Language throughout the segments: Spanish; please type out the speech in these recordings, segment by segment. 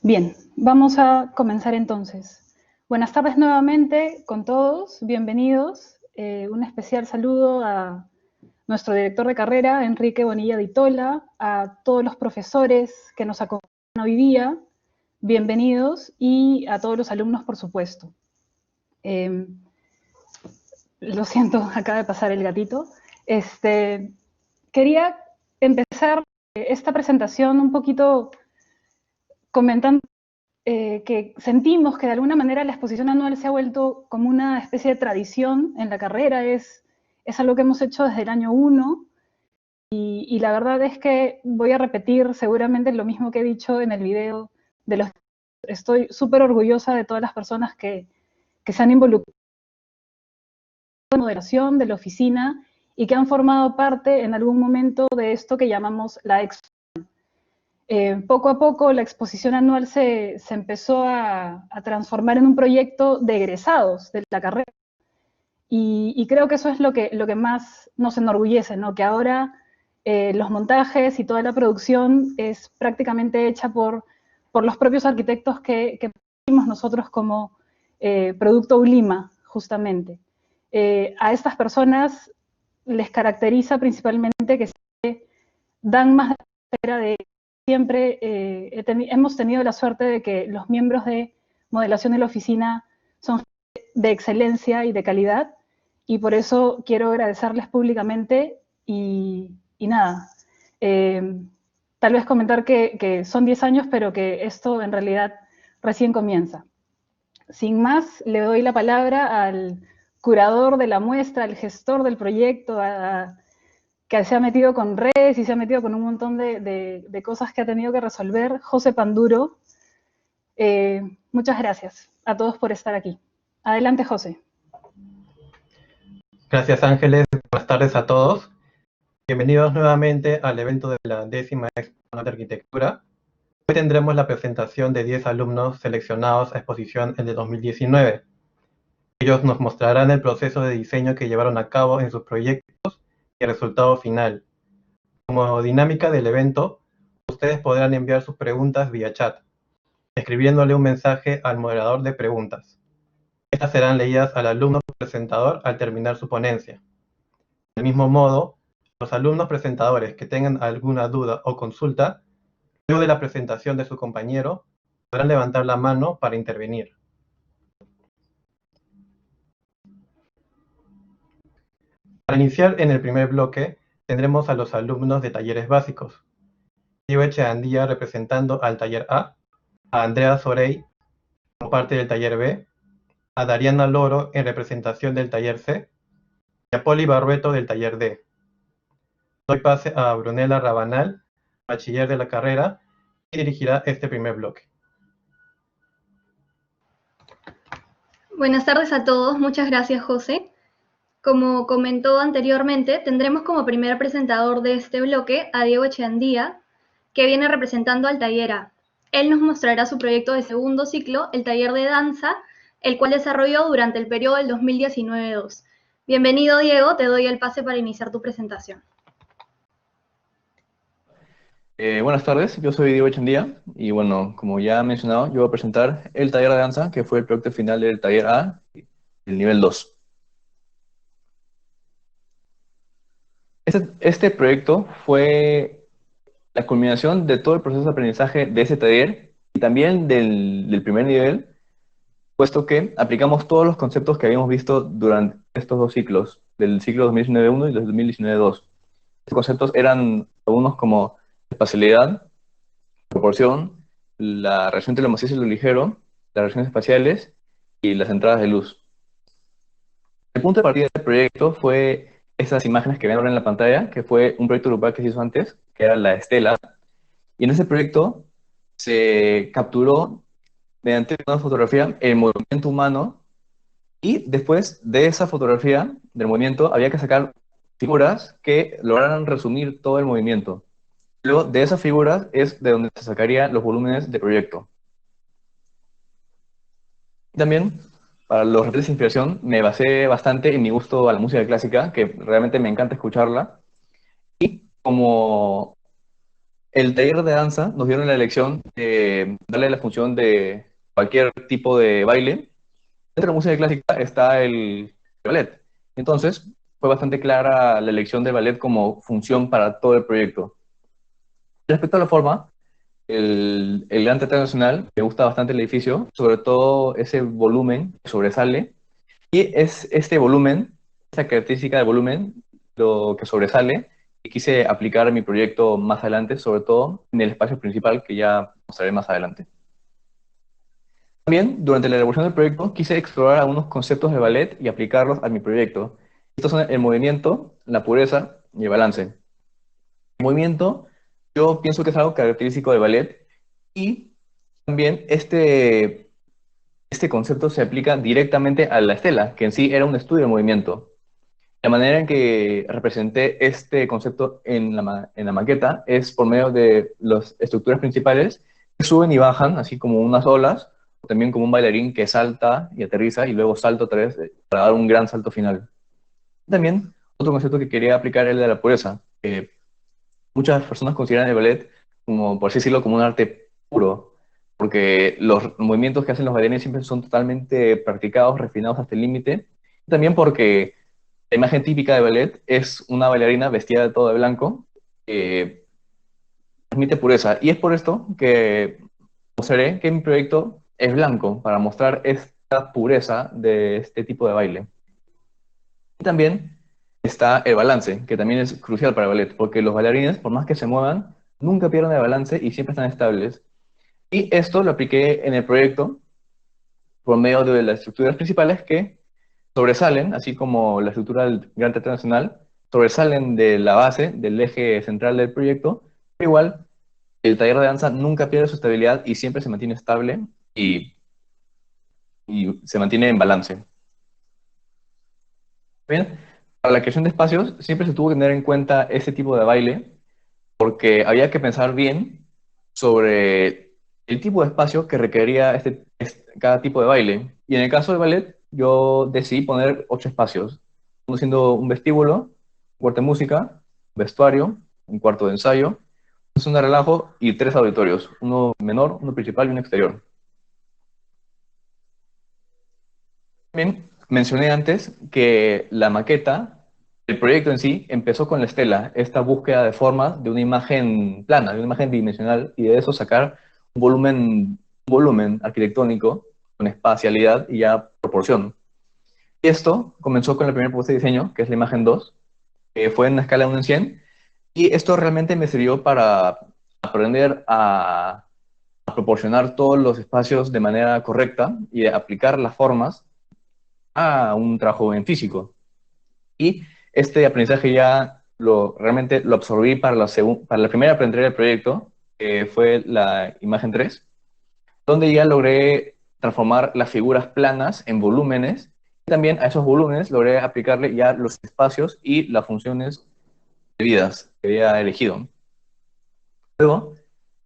Bien, vamos a comenzar entonces. Buenas tardes nuevamente con todos, bienvenidos. Un especial saludo a nuestro director de carrera, Enrique Bonilla Di Tola, a todos los profesores que nos acompañan hoy día, bienvenidos, y a todos los alumnos, por supuesto. Lo siento, acaba de pasar el gatito. Quería empezar esta presentación un poquito comentando que sentimos que de alguna manera la exposición anual se ha vuelto como una especie de tradición en la carrera, es algo que hemos hecho desde el año 1 y la verdad es que voy a repetir seguramente lo mismo que he dicho en el video de los... Estoy súper orgullosa de todas las personas que se han involucrado en la moderación de la oficina y que han formado parte en algún momento de esto que llamamos la expo. Poco a poco la exposición anual se empezó a transformar en un proyecto de egresados de la carrera y creo que eso es lo que más nos enorgullece, ¿no? Que ahora los montajes y toda la producción es prácticamente hecha por los propios arquitectos que vimos nosotros como Producto Ulima, justamente. A estas personas les caracteriza principalmente que se dan más de siempre hemos tenido la suerte de que los miembros de modelación de la oficina son de excelencia y de calidad, y por eso quiero agradecerles públicamente y nada, tal vez comentar que son 10 años, pero que esto en realidad recién comienza. Sin más, le doy la palabra al curador de la muestra, al gestor del proyecto, que se ha metido con redes y se ha metido con un montón de cosas que ha tenido que resolver, José Panduro. Muchas gracias a todos por estar aquí. Adelante, José. Gracias, Ángeles. Buenas tardes a todos. Bienvenidos nuevamente al evento de la 10ª Expo de Arquitectura. Hoy tendremos la presentación de 10 alumnos seleccionados a exposición en el 2019. Ellos nos mostrarán el proceso de diseño que llevaron a cabo en sus proyectos y el resultado final. Como dinámica del evento, ustedes podrán enviar sus preguntas vía chat, escribiéndole un mensaje al moderador de preguntas. Estas serán leídas al alumno presentador al terminar su ponencia. Del mismo modo, los alumnos presentadores que tengan alguna duda o consulta, luego de la presentación de su compañero, podrán levantar la mano para intervenir. Para iniciar en el primer bloque, tendremos a los alumnos de talleres básicos. Diego Echeandía representando al taller A Andrea Sorey como parte del taller B, a Dariana Loro en representación del taller C y a Poli Barrueto del taller D. Doy pase a Brunella Rabanal, bachiller de la carrera, y dirigirá este primer bloque. Buenas tardes a todos, muchas gracias, José. Como comentó anteriormente, tendremos como primer presentador de este bloque a Diego Echeandía, que viene representando al taller A. Él nos mostrará su proyecto de segundo ciclo, el taller de danza, el cual desarrolló durante el periodo del 2019-2. Bienvenido, Diego, te doy el pase para iniciar tu presentación. Buenas tardes, yo soy Diego Echandía y bueno, como ya he mencionado, yo voy a presentar el taller de danza, que fue el proyecto final del taller A, el nivel 2. Este proyecto fue la culminación de todo el proceso de aprendizaje de ese taller y también del primer nivel, puesto que aplicamos todos los conceptos que habíamos visto durante estos dos ciclos, del ciclo 2019-1 y del 2019-2. Estos conceptos eran algunos como espacialidad, proporción, la relación entre lo macizo y lo ligero, las relaciones espaciales y las entradas de luz. El punto de partida del proyecto fue esas imágenes que ven ahora en la pantalla, que fue un proyecto grupal que se hizo antes, que era la Estela, y en ese proyecto se capturó mediante una fotografía el movimiento humano y después de esa fotografía del movimiento había que sacar figuras que lograran resumir todo el movimiento. Luego de esas figuras es de donde se sacarían los volúmenes del proyecto. También, para los retos de inspiración, me basé bastante en mi gusto a la música clásica, que realmente me encanta escucharla. Y como el taller de danza nos dieron la elección de darle la función de cualquier tipo de baile. Dentro de la música clásica está el ballet. Entonces, fue bastante clara la elección del ballet como función para todo el proyecto. Respecto a la forma, el Gran Teatro Nacional, me gusta bastante el edificio, sobre todo ese volumen que sobresale. Y es este volumen, esta característica de volumen, lo que sobresale, y quise aplicar en mi proyecto más adelante, sobre todo en el espacio principal que ya mostraré más adelante. También, durante la elaboración del proyecto, quise explorar algunos conceptos de ballet y aplicarlos a mi proyecto. Estos son el movimiento, la pureza y el balance. El movimiento, yo pienso que es algo característico del ballet y también este concepto se aplica directamente a la estela, que en sí era un estudio de movimiento. La manera en que representé este concepto en la maqueta es por medio de las estructuras principales que suben y bajan, así como unas olas, o también como un bailarín que salta y aterriza y luego salta otra vez para dar un gran salto final. También otro concepto que quería aplicar es el de la pureza, que muchas personas consideran el ballet como, por así decirlo, como un arte puro, porque los movimientos que hacen los bailarines siempre son totalmente practicados, refinados hasta el límite. También porque la imagen típica de ballet es una bailarina vestida de todo de blanco, que transmite pureza. Y es por esto que mostraré que mi proyecto es blanco, para mostrar esta pureza de este tipo de baile. Y también está el balance, que también es crucial para el ballet, porque los bailarines, por más que se muevan, nunca pierden el balance y siempre están estables. Y esto lo apliqué en el proyecto por medio de las estructuras principales que sobresalen, así como la estructura del Gran Teatro Nacional, sobresalen de la base, del eje central del proyecto, pero igual el taller de danza nunca pierde su estabilidad y siempre se mantiene estable y, y se mantiene en balance. Bien, para la creación de espacios siempre se tuvo que tener en cuenta este tipo de baile, porque había que pensar bien sobre el tipo de espacio que requería cada tipo de baile. Y en el caso del ballet, yo decidí poner 8 espacios, uno siendo un vestíbulo, un cuarto de música, vestuario, un cuarto de ensayo, una zona de relajo y 3 auditorios, uno menor, uno principal y uno exterior. También mencioné antes que la maqueta, el proyecto en sí, empezó con la estela, esta búsqueda de formas de una imagen plana, de una imagen dimensional, y de eso sacar un volumen arquitectónico con espacialidad y ya proporción. Y esto comenzó con la primera propuesta de diseño, que es la imagen 2, que fue en una escala de 1 en 100, y esto realmente me sirvió para aprender a proporcionar todos los espacios de manera correcta y aplicar las formas a un trabajo en físico. Y este aprendizaje ya realmente lo absorbí para para la primera aprendizaje del proyecto, que fue la imagen 3, donde ya logré transformar las figuras planas en volúmenes, y también a esos volúmenes logré aplicarle ya los espacios y las funciones debidas que había elegido. Luego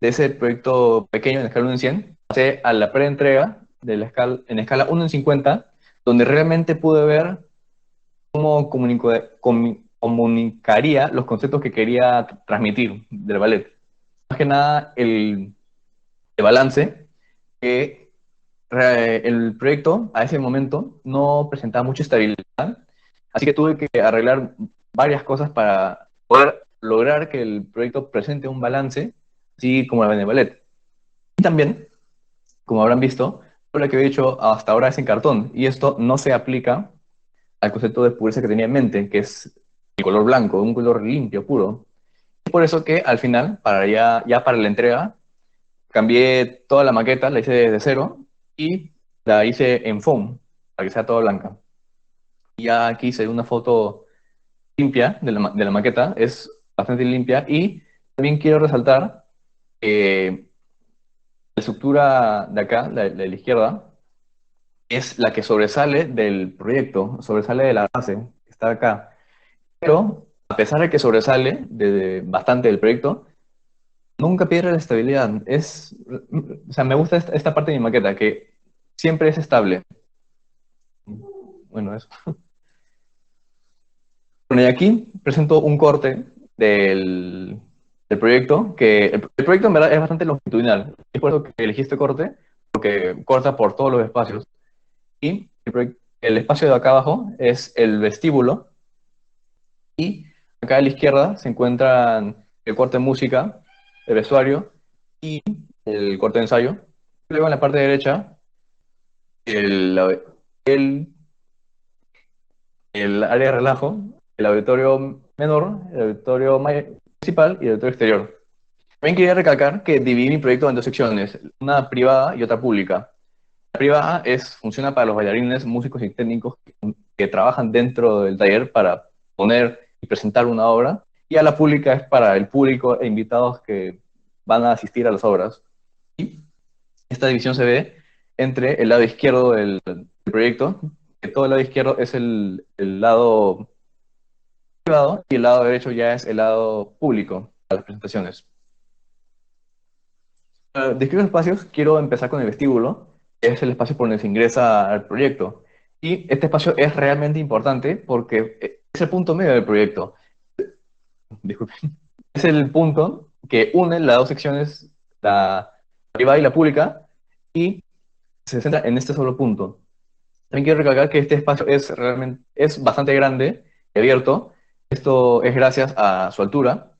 de ese proyecto pequeño en escala 1 en 100, pasé a la preentrega de en escala 1 en 50, donde realmente pude ver cómo comunicaría los conceptos que quería transmitir del ballet. Más que nada el balance, que el proyecto a ese momento no presentaba mucha estabilidad, así que tuve que arreglar varias cosas para poder lograr que el proyecto presente un balance, así como en el ballet. Y también, como habrán visto, todo lo que he hecho hasta ahora es en cartón, y esto no se aplica al concepto de pureza que tenía en mente, que es el color blanco, un color limpio, puro. Es por eso que al final, ya para la entrega, cambié toda la maqueta, la hice desde cero y la hice en foam, para que sea toda blanca. Y ya aquí se ve una foto limpia de la maqueta, es bastante limpia, y también quiero resaltar que la estructura de acá, la de la izquierda, es la que sobresale del proyecto, sobresale de la base, que está acá. Pero, a pesar de que sobresale bastante del proyecto, nunca pierde la estabilidad. O sea, me gusta esta parte de mi maqueta, que siempre es estable. Bueno, eso. Bueno, y aquí presento un corte del del proyecto, que el proyecto en verdad es bastante longitudinal. Es por eso que elegí este corte, porque corta por todos los espacios. Y el espacio de acá abajo es el vestíbulo, y acá a la izquierda se encuentran el corte de música, el vestuario y el corte de ensayo. Luego en la parte derecha, el, el, el área de relajo, el auditorio menor, el auditorio principal y el auditorio exterior. También quería recalcar que dividí mi proyecto en dos secciones, una privada y otra pública. La privada funciona para los bailarines, músicos y técnicos que trabajan dentro del taller para poner y presentar una obra, y a la pública es para el público e invitados que van a asistir a las obras. Y esta división se ve entre el lado izquierdo del proyecto, que todo el lado izquierdo es el lado privado y el lado derecho ya es el lado público para las presentaciones. Para describir los espacios, quiero empezar con el vestíbulo, que es el espacio por donde se ingresa al proyecto. Y este espacio es realmente importante porque es el punto medio del proyecto. Disculpen. Es el punto que une las dos secciones, la privada y la pública, y se centra en este solo punto. También quiero recalcar que este espacio es bastante grande y abierto. Esto es gracias a su altura,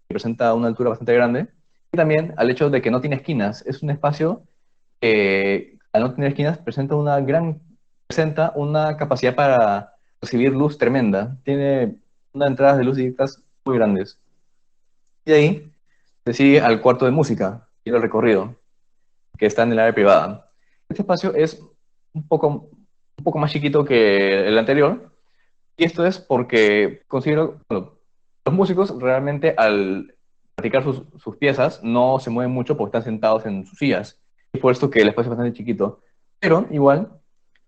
que presenta una altura bastante grande, y también al hecho de que no tiene esquinas. Es un espacio que, al no tener esquinas, presenta una capacidad para recibir luz tremenda. Tiene unas entradas de luz directas muy grandes. Y de ahí se sigue al cuarto de música y el recorrido, que está en el área privada. Este espacio es un poco más chiquito que el anterior, y esto es porque considero, bueno, los músicos realmente al practicar sus piezas no se mueven mucho porque están sentados en sus sillas. Es por esto que el espacio es bastante chiquito. Pero igual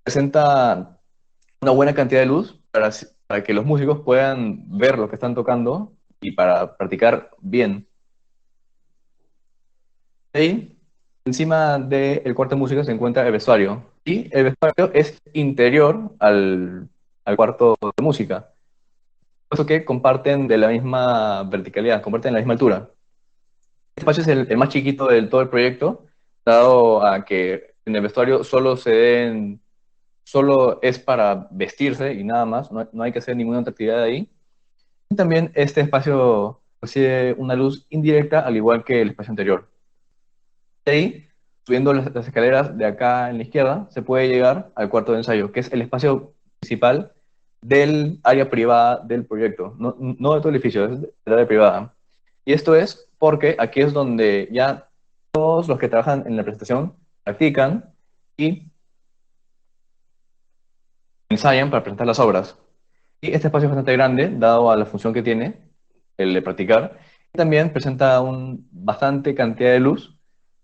presenta una buena cantidad de luz para que los músicos puedan ver lo que están tocando y para practicar bien. Ahí, encima del cuarto de música se encuentra el vestuario. Y el vestuario es interior al cuarto de música. Por eso que comparten de la misma verticalidad, comparten la misma altura. Este espacio es el más chiquito del todo el proyecto, dado a que en el vestuario solo es para vestirse y nada más, no hay que hacer ninguna otra actividad ahí. Y también este espacio recibe una luz indirecta, al igual que el espacio anterior. De ahí, subiendo las escaleras de acá en la izquierda, se puede llegar al cuarto de ensayo, que es el espacio principal del área privada del proyecto, no de todo el edificio, es del área privada. Y esto es porque aquí es donde ya todos los que trabajan en la presentación practican y ensayan para presentar las obras. Y este espacio es bastante grande, dado a la función que tiene, el de practicar, y también presenta bastante cantidad de luz,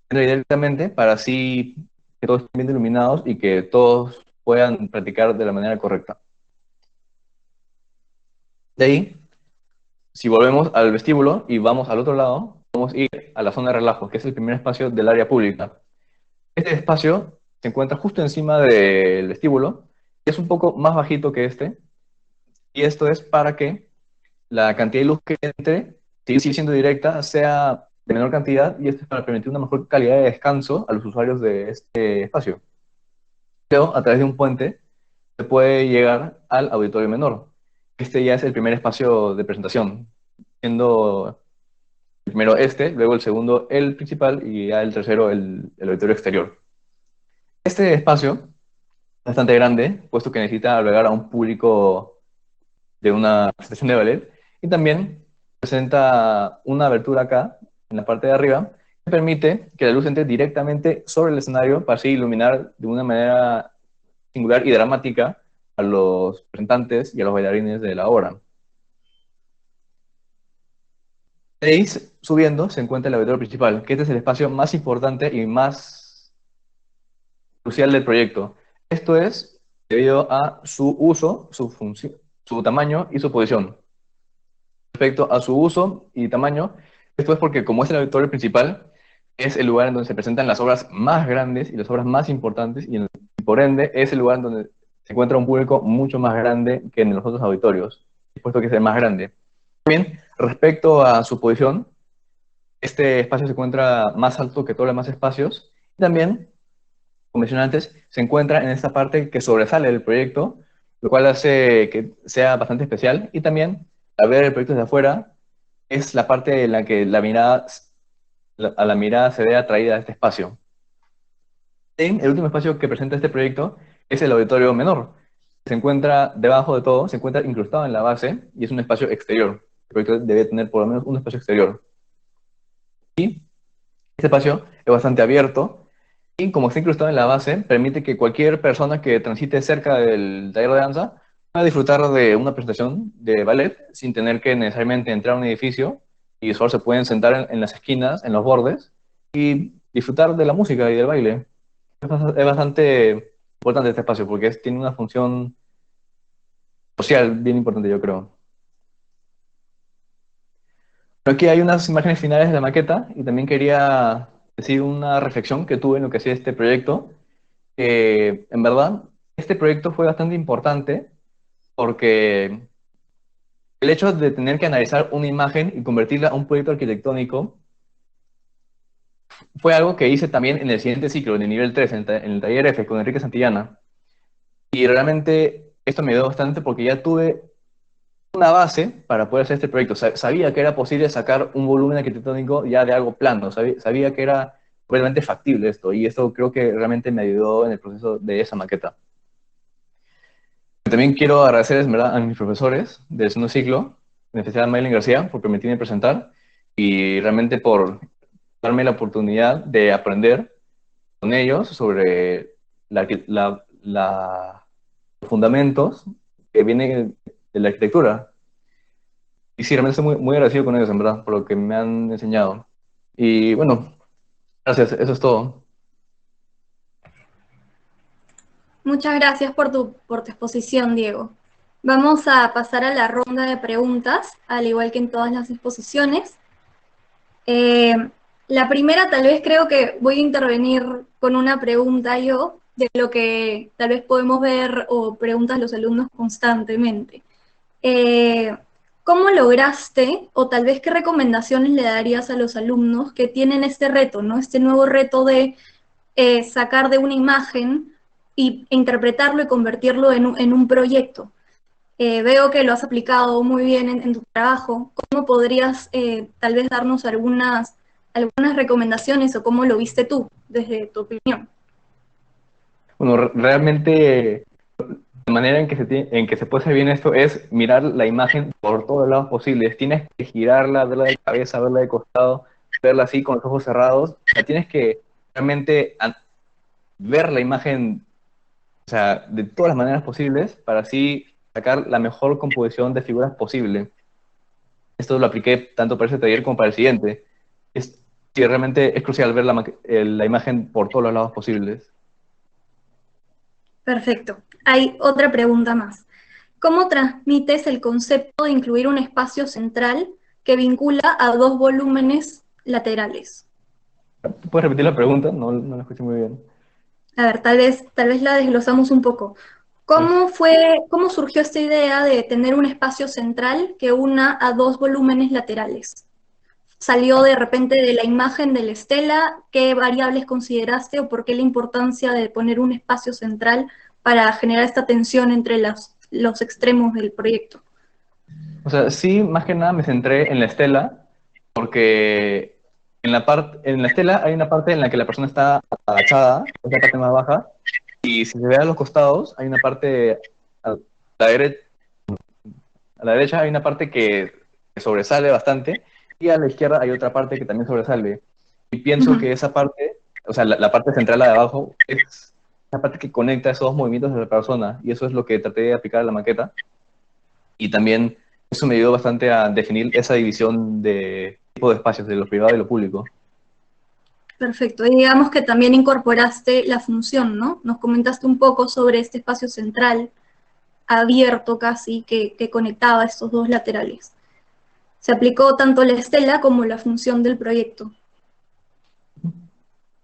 entra directamente para así que todos estén bien iluminados y que todos puedan practicar de la manera correcta. De ahí, si volvemos al vestíbulo y vamos al otro lado, vamos a ir a la zona de relajo, que es el primer espacio del área pública. Este espacio se encuentra justo encima del vestíbulo, y es un poco más bajito que este, y esto es para que la cantidad de luz que entre, si sigue siendo directa, sea de menor cantidad, y esto es para permitir una mejor calidad de descanso a los usuarios de este espacio. Pero a través de un puente se puede llegar al auditorio menor. Este ya es el primer espacio de presentación, siendo el primero este, luego el segundo el principal y ya el tercero el auditorio exterior. Este espacio es bastante grande, puesto que necesita albergar a un público de una presentación de ballet, y también presenta una abertura acá, en la parte de arriba, que permite que la luz entre directamente sobre el escenario para así iluminar de una manera singular y dramática a los presentantes y a los bailarines de la obra. De ahí, subiendo, se encuentra el auditorio principal, que este es el espacio más importante y más crucial del proyecto. Esto es debido a su uso, su función, su tamaño y su posición. Respecto a su uso y tamaño, esto es porque como es el auditorio principal, es el lugar en donde se presentan las obras más grandes y las obras más importantes, y por ende es el lugar en donde se encuentra un público mucho más grande que en los otros auditorios, puesto que es el más grande. Bien, respecto a su posición, este espacio se encuentra más alto que todos los demás espacios. Y también, como mencioné antes, se encuentra en esta parte que sobresale del proyecto, lo cual hace que sea bastante especial. Y también, al ver el proyecto desde afuera, es la parte en la que a la mirada se ve atraída a este espacio. El último espacio que presenta este proyecto es el auditorio menor. Se encuentra debajo de todo, se encuentra incrustado en la base y es un espacio exterior. El proyecto debe tener por lo menos un espacio exterior. Este espacio es bastante abierto y como está incrustado en la base, permite que cualquier persona que transite cerca del taller de danza pueda disfrutar de una presentación de ballet sin tener que necesariamente entrar a un edificio, y solo se pueden sentar en las esquinas, en los bordes, y disfrutar de la música y del baile. Es bastante importante este espacio porque tiene una función social bien importante, yo creo. Pero aquí hay unas imágenes finales de la maqueta y también quería decir una reflexión que tuve en lo que hacía este proyecto. En verdad, este proyecto fue bastante importante porque el hecho de tener que analizar una imagen y convertirla a un proyecto arquitectónico fue algo que hice también en el siguiente ciclo, en el nivel 3, en el taller F, con Enrique Santillana. Y realmente esto me ayudó bastante porque ya tuve una base para poder hacer este proyecto. Sabía que era posible sacar un volumen arquitectónico ya de algo plano, sabía que era realmente factible esto, y esto creo que realmente me ayudó en el proceso de esa maqueta. También quiero agradecerles, ¿verdad?, a mis profesores del segundo ciclo, en especial a Maylin García, por permitirme presentar, y realmente por darme la oportunidad de aprender con ellos sobre los fundamentos que vienen de la arquitectura. Y sí, realmente estoy muy, muy agradecido con ellos, en verdad, por lo que me han enseñado. Y bueno, gracias, eso es todo. Muchas gracias por tu exposición, Diego. Vamos a pasar a la ronda de preguntas, al igual que en todas las exposiciones. La primera, tal vez creo que voy a intervenir con una pregunta yo, de lo que tal vez podemos ver o preguntas los alumnos constantemente. ¿Cómo lograste, o tal vez qué recomendaciones le darías a los alumnos que tienen este reto, ¿no? Este nuevo reto de sacar de una imagen e interpretarlo y convertirlo en un proyecto? Veo que lo has aplicado muy bien en tu trabajo. ¿Cómo podrías tal vez darnos algunas recomendaciones o cómo lo viste tú, desde tu opinión? Bueno, realmente la manera en que se puede hacer bien esto es mirar la imagen por todos lados posibles. Tienes que girarla, verla de cabeza, verla de costado, verla así con los ojos cerrados. O sea, tienes que realmente ver la imagen, o sea, de todas las maneras posibles para así sacar la mejor composición de figuras posible. Esto lo apliqué tanto para ese taller como para el siguiente. Sí, realmente es crucial ver la imagen por todos los lados posibles. Perfecto. Hay otra pregunta más. ¿Cómo transmites el concepto de incluir un espacio central que vincula a dos volúmenes laterales? ¿Puedes repetir la pregunta? No, no la escuché muy bien. A ver, tal vez la desglosamos un poco. ¿Cómo surgió esta idea de tener un espacio central que una a dos volúmenes laterales? ¿Salió de repente de la imagen de la estela? ¿Qué variables consideraste o por qué la importancia de poner un espacio central para generar esta tensión entre los extremos del proyecto? O sea, sí, más que nada me centré en la estela, porque en la estela hay una parte en la que la persona está agachada, es la parte más baja, y si se ve a los costados, hay una parte a la, a la derecha hay una parte que sobresale bastante, y a la izquierda hay otra parte que también sobresale. Y pienso que esa parte, o sea, la parte central, la de abajo, es la parte que conecta esos dos movimientos de la persona, y eso es lo que traté de aplicar a la maqueta. Y también eso me ayudó bastante a definir esa división de tipo de espacios, de lo privado y lo público. Perfecto. Y digamos que también incorporaste la función, ¿no? Nos comentaste un poco sobre este espacio central, abierto casi, que conectaba estos dos laterales. Se aplicó tanto la estela como la función del proyecto,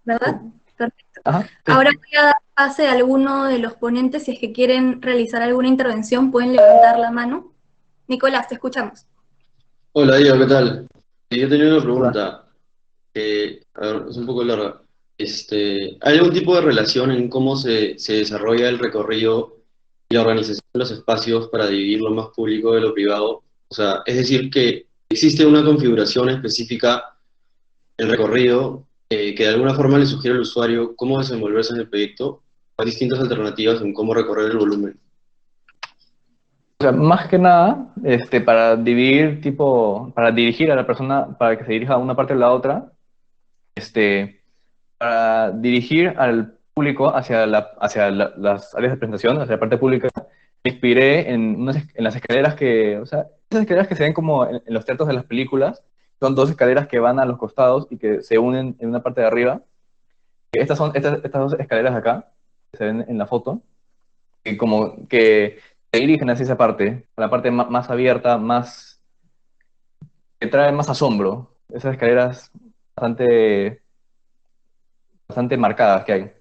¿verdad? Perfecto. Ajá, sí. Ahora voy a dar pase a alguno de los ponentes. Si es que quieren realizar alguna intervención, pueden levantar la mano. Nicolás, te escuchamos. Hola Diego, ¿qué tal? Yo tenía una Hola. pregunta. A ver, es un poco larga. ¿Hay algún tipo de relación en cómo se desarrolla el recorrido y la organización de los espacios para dividir lo más público de lo privado? O sea, es decir, que existe una configuración específica el recorrido que de alguna forma le sugiere al usuario cómo desenvolverse en el proyecto. Hay distintas alternativas en cómo recorrer el volumen. O sea, más que nada, para dividir, para dirigir a la persona, para que se dirija a una parte o la otra, para dirigir al público las áreas de presentación, hacia la parte pública, me inspiré en las escaleras o sea, esas escaleras que se ven como en los teatros de las películas, son dos escaleras que van a los costados y que se unen en una parte de arriba. Estas son estas dos escaleras de acá, que se ven en la foto, que como que se dirigen hacia esa parte, a la parte más abierta, que trae más asombro. Esas escaleras bastante marcadas que hay.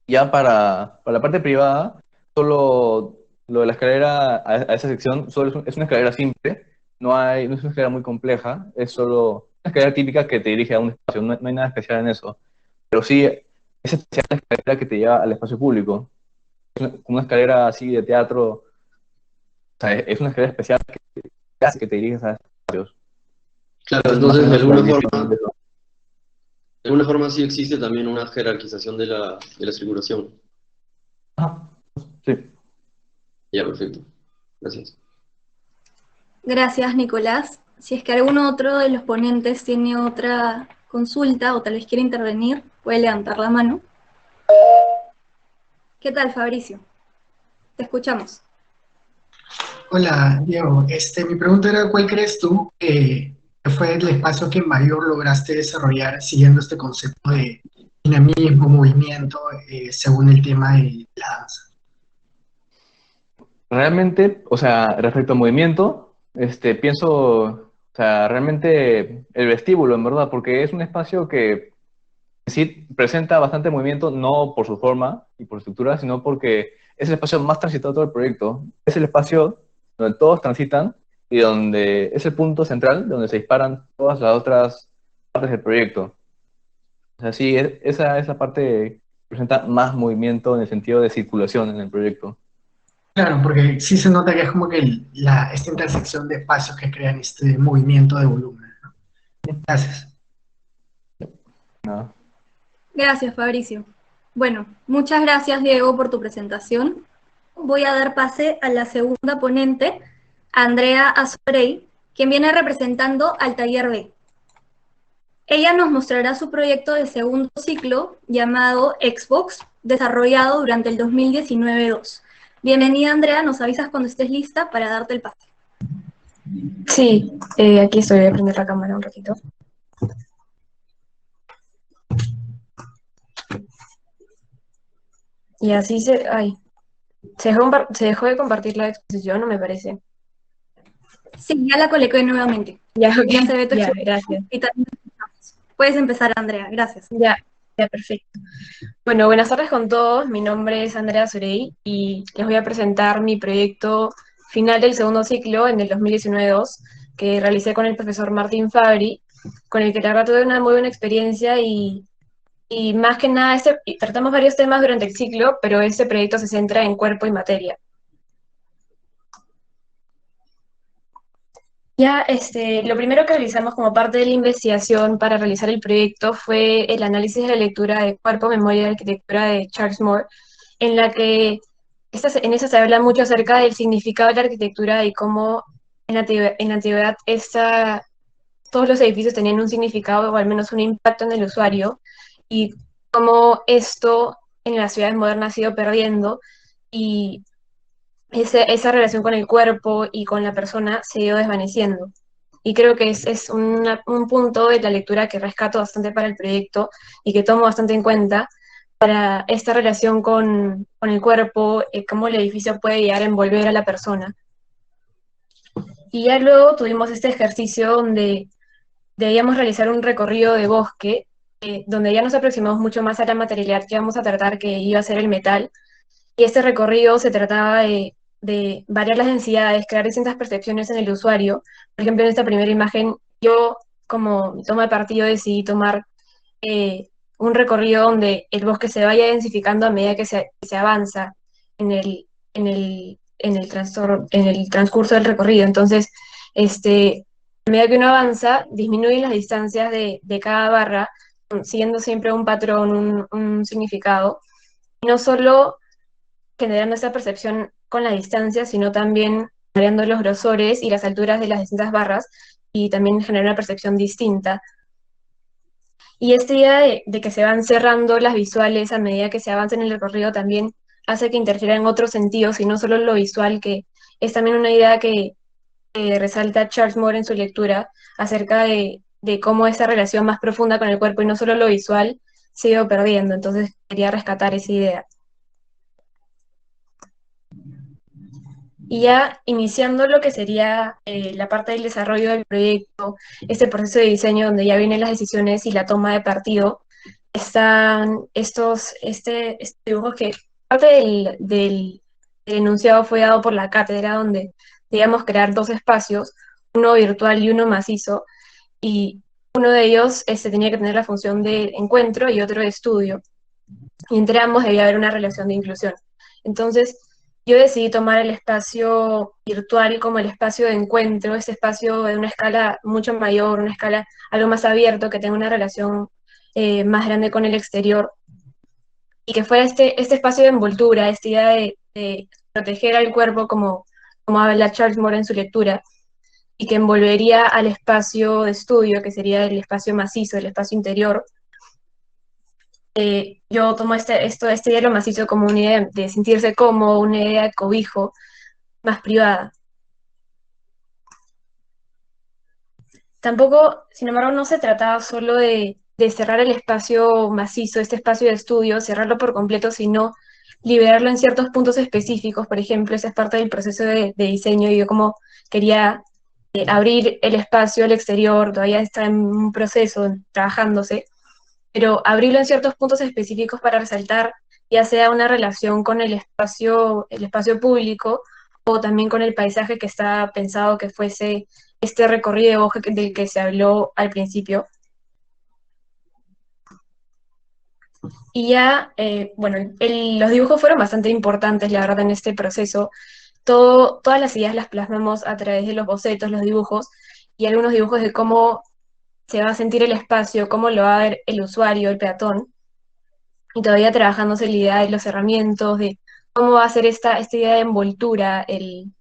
Ya para la parte privada, solo lo de la escalera a esa sección solo es una escalera simple, no es una escalera muy compleja, es solo una escalera típica que te dirige a un espacio, no hay nada especial en eso. Pero sí, es especial la escalera que te lleva al espacio público. Una escalera así de teatro, o sea, es una escalera especial que hace que te diriges a espacios. Claro, Entonces, más o entonces menos la definición de eso. de alguna forma sí existe también una jerarquización de la circulación. Ajá, sí. Ya, perfecto. Gracias. Gracias, Nicolás. Si es que alguno otro de los ponentes tiene otra consulta o tal vez quiere intervenir, puede levantar la mano. ¿Qué tal, Fabricio? Te escuchamos. Hola, Diego. Mi pregunta era, ¿cuál crees tú que fue el espacio que mayor lograste desarrollar siguiendo este concepto de dinamismo, movimiento, según el tema de la danza? Realmente, o sea, respecto al movimiento, pienso, o sea, realmente el vestíbulo, en verdad, porque es un espacio que sí presenta bastante movimiento, no por su forma y por su estructura, sino porque es el espacio más transitado de todo el proyecto. Es el espacio donde todos transitan y donde es el punto central donde se disparan todas las otras partes del proyecto. O sea, sí, esa parte presenta más movimiento en el sentido de circulación en el proyecto. Claro, porque sí se nota que es como que esta intersección de espacios que crean este movimiento de volumen, ¿no? Gracias. ¿No? Gracias, Fabricio. Bueno, muchas gracias, Diego, por tu presentación. Voy a dar pase a la segunda ponente, Andrea Azurey, quien viene representando al taller B. Ella nos mostrará su proyecto de segundo ciclo llamado Xbox, desarrollado durante el 2019-2. Bienvenida, Andrea, nos avisas cuando estés lista para darte el pase. Sí, aquí estoy, voy a prender la cámara un ratito. Y así se dejó de compartir la exposición, ¿no me parece? Sí, ya la coloqué nuevamente. Ya, ok. Ya se ve tu Ya, exposición. gracias. Y también puedes empezar, Andrea, gracias. Ya, perfecto. Bueno, buenas tardes con todos. Mi nombre es Andrea Surey y les voy a presentar mi proyecto final del segundo ciclo en el 2019-2 que realicé con el profesor Martín Fabri, con el que la verdad tuve una muy buena experiencia y más que nada tratamos varios temas durante el ciclo, pero este proyecto se centra en cuerpo y materia. Ya, lo primero que realizamos como parte de la investigación para realizar el proyecto fue el análisis de la lectura de Cuerpo, Memoria y Arquitectura de Charles Moore, en la que en esa se habla mucho acerca del significado de la arquitectura y cómo en la antigüedad todos los edificios tenían un significado o al menos un impacto en el usuario, y cómo esto en las ciudades modernas ha ido perdiendo y esa relación con el cuerpo y con la persona se ha ido desvaneciendo. Y creo que es un punto de la lectura que rescato bastante para el proyecto y que tomo bastante en cuenta para esta relación con el cuerpo, cómo el edificio puede llegar a envolver a la persona. Y ya luego tuvimos este ejercicio donde debíamos realizar un recorrido de bosque, donde ya nos aproximamos mucho más a la materialidad que vamos a tratar, que iba a ser el metal. Y este recorrido se trataba de variar las densidades, crear distintas percepciones en el usuario. Por ejemplo, en esta primera imagen yo como toma de partido decidí tomar un recorrido donde el bosque se vaya densificando a medida que se avanza en el transcurso del recorrido. Entonces, a medida que uno avanza, disminuyen las distancias de cada barra, siguiendo siempre un patrón, un significado, y no solo generando esa percepción con la distancia, sino también variando los grosores y las alturas de las distintas barras, y también generar una percepción distinta. Y esta idea de que se van cerrando las visuales a medida que se avanza en el recorrido también hace que interfiera en otros sentidos y no solo en lo visual, que es también una idea que resalta Charles Moore en su lectura acerca de cómo esa relación más profunda con el cuerpo y no solo lo visual se ha ido perdiendo. Entonces quería rescatar esa idea. Y ya iniciando lo que sería la parte del desarrollo del proyecto, este proceso de diseño donde ya vienen las decisiones y la toma de partido, están este dibujo que parte del enunciado fue dado por la cátedra, donde debíamos crear dos espacios, uno virtual y uno macizo, y uno de ellos tenía que tener la función de encuentro y otro de estudio, y entre ambos debía haber una relación de inclusión. Entonces, yo decidí tomar el espacio virtual como el espacio de encuentro, ese espacio de una escala mucho mayor, una escala algo más abierto, que tenga una relación más grande con el exterior, y que fuera este espacio de envoltura, esta idea de proteger al cuerpo como habla Charles Moore en su lectura, y que envolvería al espacio de estudio, que sería el espacio macizo, el espacio interior. Yo tomo este hielo macizo como una idea de sentirse cómodo, una idea de cobijo más privada. Tampoco, sin embargo, no se trataba solo de cerrar el espacio macizo, este espacio de estudio, cerrarlo por completo, sino liberarlo en ciertos puntos específicos. Por ejemplo, esa es parte del proceso de diseño, y yo como quería abrir el espacio al exterior, todavía está en un proceso, trabajándose, pero abrirlo en ciertos puntos específicos para resaltar ya sea una relación con el espacio público, o también con el paisaje que está pensado que fuese este recorrido de bosque del que se habló al principio. Y ya, bueno, los dibujos fueron bastante importantes, la verdad, en este proceso. Todas las ideas las plasmamos a través de los bocetos, los dibujos, y algunos dibujos de cómo se va a sentir el espacio, cómo lo va a ver el usuario, el peatón, y todavía trabajándose la idea de los herramientas, de cómo va a ser esta idea de envoltura el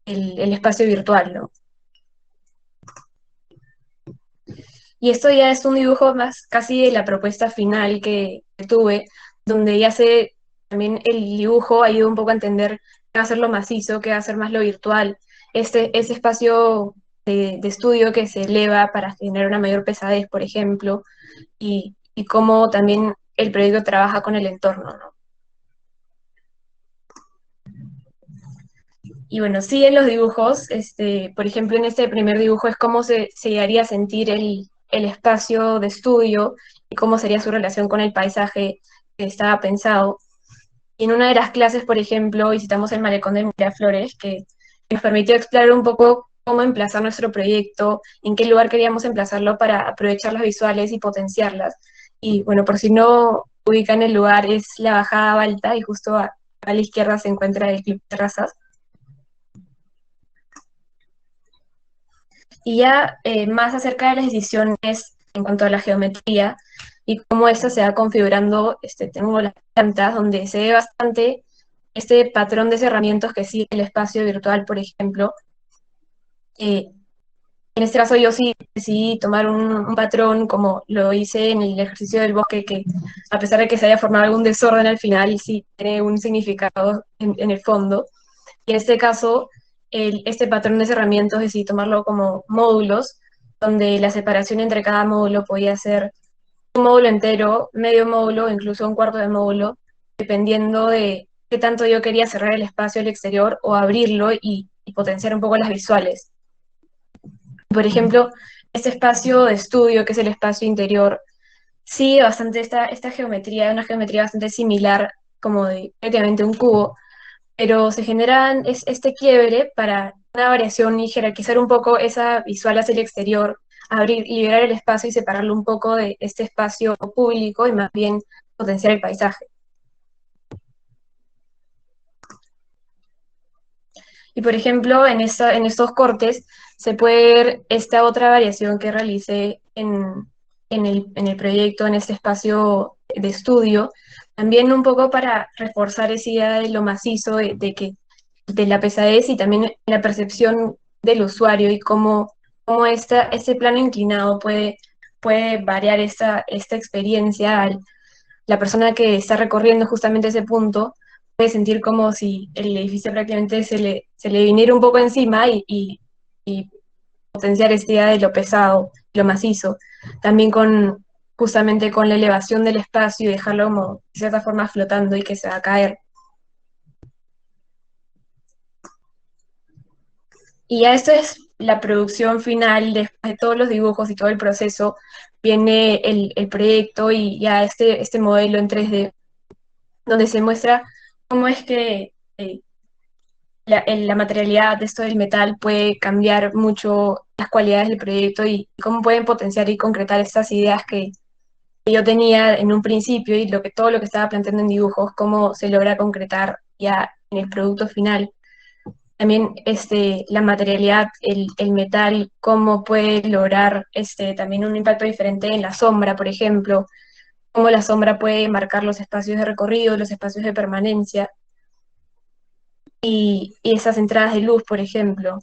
espacio virtual, ¿no? Y esto ya es un dibujo más casi de la propuesta final que tuve, donde ya también el dibujo ayuda un poco a entender qué va a ser lo macizo, qué va a ser más lo virtual, ese espacio de estudio que se eleva para generar una mayor pesadez, por ejemplo, y cómo también el proyecto trabaja con el entorno, ¿no? Y bueno, sí, en los dibujos, por ejemplo, en este primer dibujo es cómo se llegaría a sentir el espacio de estudio y cómo sería su relación con el paisaje que estaba pensado. Y en una de las clases, por ejemplo, visitamos el malecón de Miraflores, que nos permitió explorar un poco cómo emplazar nuestro proyecto, en qué lugar queríamos emplazarlo para aprovechar las visuales y potenciarlas. Y bueno, por si no ubican el lugar, es la Bajada Balta, y justo a la izquierda se encuentra el Club Terrazas. Y ya más acerca de las decisiones en cuanto a la geometría y cómo esta se va configurando, tengo las plantas donde se ve bastante este patrón de cerramientos que sigue el espacio virtual, por ejemplo. En este caso yo sí decidí tomar un patrón como lo hice en el ejercicio del bosque, que a pesar de que se haya formado algún desorden al final, sí tiene un significado en el fondo. Y en este caso, este patrón de cerramientos decidí tomarlo como módulos, donde la separación entre cada módulo podía ser un módulo entero, medio módulo, incluso un cuarto de módulo, dependiendo de qué tanto yo quería cerrar el espacio al exterior o abrirlo y potenciar un poco las visuales. Por ejemplo, este espacio de estudio, que es el espacio interior, sigue bastante esta geometría, una geometría bastante similar, como de prácticamente un cubo, pero se generan este quiebre para una variación y jerarquizar un poco esa visual hacia el exterior, liberar el espacio y separarlo un poco de este espacio público y más bien potenciar el paisaje. Y por ejemplo, en estos cortes se puede ver esta otra variación que realicé en el proyecto, en este espacio de estudio, también un poco para reforzar esa idea de lo macizo, de la pesadez y también la percepción del usuario y cómo este plano inclinado puede variar esta experiencia. La persona que está recorriendo justamente ese punto puede sentir como si el edificio prácticamente se le viniera un poco encima y potenciar esta idea de lo pesado, lo macizo. También justamente con la elevación del espacio y dejarlo como de cierta forma flotando y que se va a caer. Y ya esto es la producción final, después de todos los dibujos y todo el proceso, viene el proyecto y ya este modelo en 3D, donde se muestra cómo es que la materialidad de esto del metal puede cambiar mucho las cualidades del proyecto y cómo pueden potenciar y concretar estas ideas que yo tenía en un principio y todo lo que estaba planteando en dibujos, cómo se logra concretar ya en el producto final. También la materialidad, el metal, cómo puede lograr también un impacto diferente en la sombra, por ejemplo, cómo la sombra puede marcar los espacios de recorrido, los espacios de permanencia, y esas entradas de luz, por ejemplo.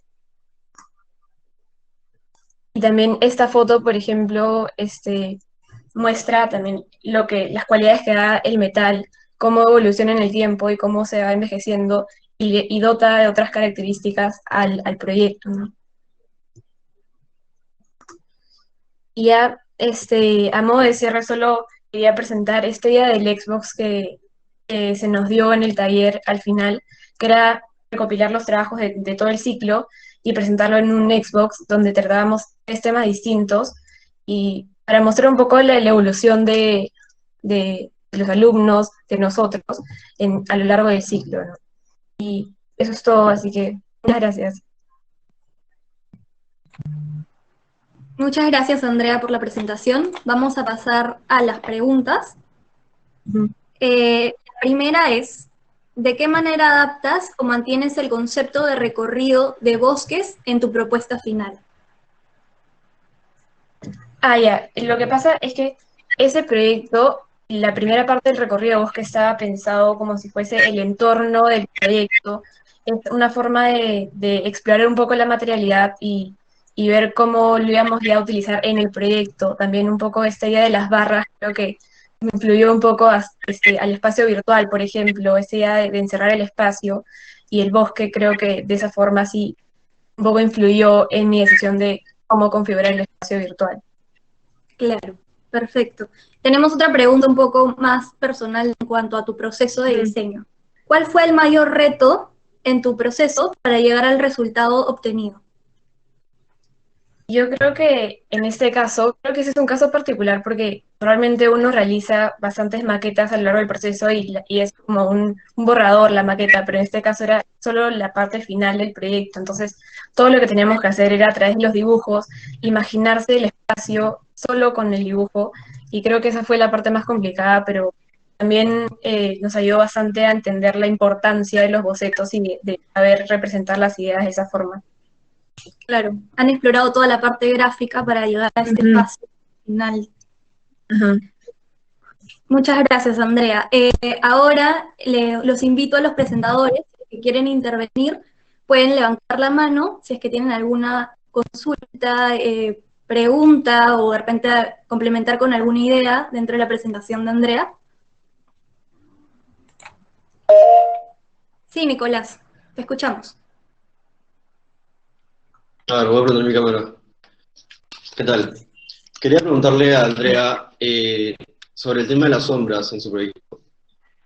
Y también esta foto, por ejemplo, muestra también las cualidades que da el metal, cómo evoluciona en el tiempo y cómo se va envejeciendo y dota de otras características al proyecto, ¿no? Y ya, a modo de cierre, solo quería presentar esta idea del Xbox que se nos dio en el taller al final, que era recopilar los trabajos de todo el ciclo y presentarlo en un Xbox donde tratábamos 3 temas distintos y para mostrar un poco la evolución de los alumnos, de nosotros, a lo largo del ciclo, ¿no? Y eso es todo, así que muchas gracias. Muchas gracias, Andrea, por la presentación. Vamos a pasar a las preguntas. La primera es, ¿de qué manera adaptas o mantienes el concepto de recorrido de bosques en tu propuesta final? Ya, lo que pasa es que ese proyecto, la primera parte del recorrido de bosque estaba pensado como si fuese el entorno del proyecto. Es una forma de explorar un poco la materialidad y ver cómo lo íbamos ya a utilizar en el proyecto. También un poco esta idea de las barras, creo que me influyó un poco al espacio virtual, por ejemplo, esta idea de encerrar el espacio y el bosque, creo que de esa forma sí un poco influyó en mi decisión de cómo configurar el espacio virtual. Claro, perfecto. Tenemos otra pregunta un poco más personal en cuanto a tu proceso de diseño. ¿Cuál fue el mayor reto en tu proceso para llegar al resultado obtenido? Yo creo que en este caso, creo que ese es un caso particular porque realmente uno realiza bastantes maquetas a lo largo del proceso y es como un borrador la maqueta, pero en este caso era solo la parte final del proyecto. Entonces, todo lo que teníamos que hacer era a través de los dibujos, imaginarse el espacio solo con el dibujo, y creo que esa fue la parte más complicada, pero también nos ayudó bastante a entender la importancia de los bocetos y de saber representar las ideas de esa forma. Claro, han explorado toda la parte gráfica para llegar a este espacio final. Muchas gracias, Andrea. Ahora los invito a los presentadores que quieren intervenir, pueden levantar la mano si es que tienen alguna consulta, pregunta o de repente complementar con alguna idea dentro de la presentación de Andrea. Sí, Nicolás, te escuchamos. A ver, voy a prender mi cámara. ¿Qué tal? Quería preguntarle a Andrea sobre el tema de las sombras en su proyecto.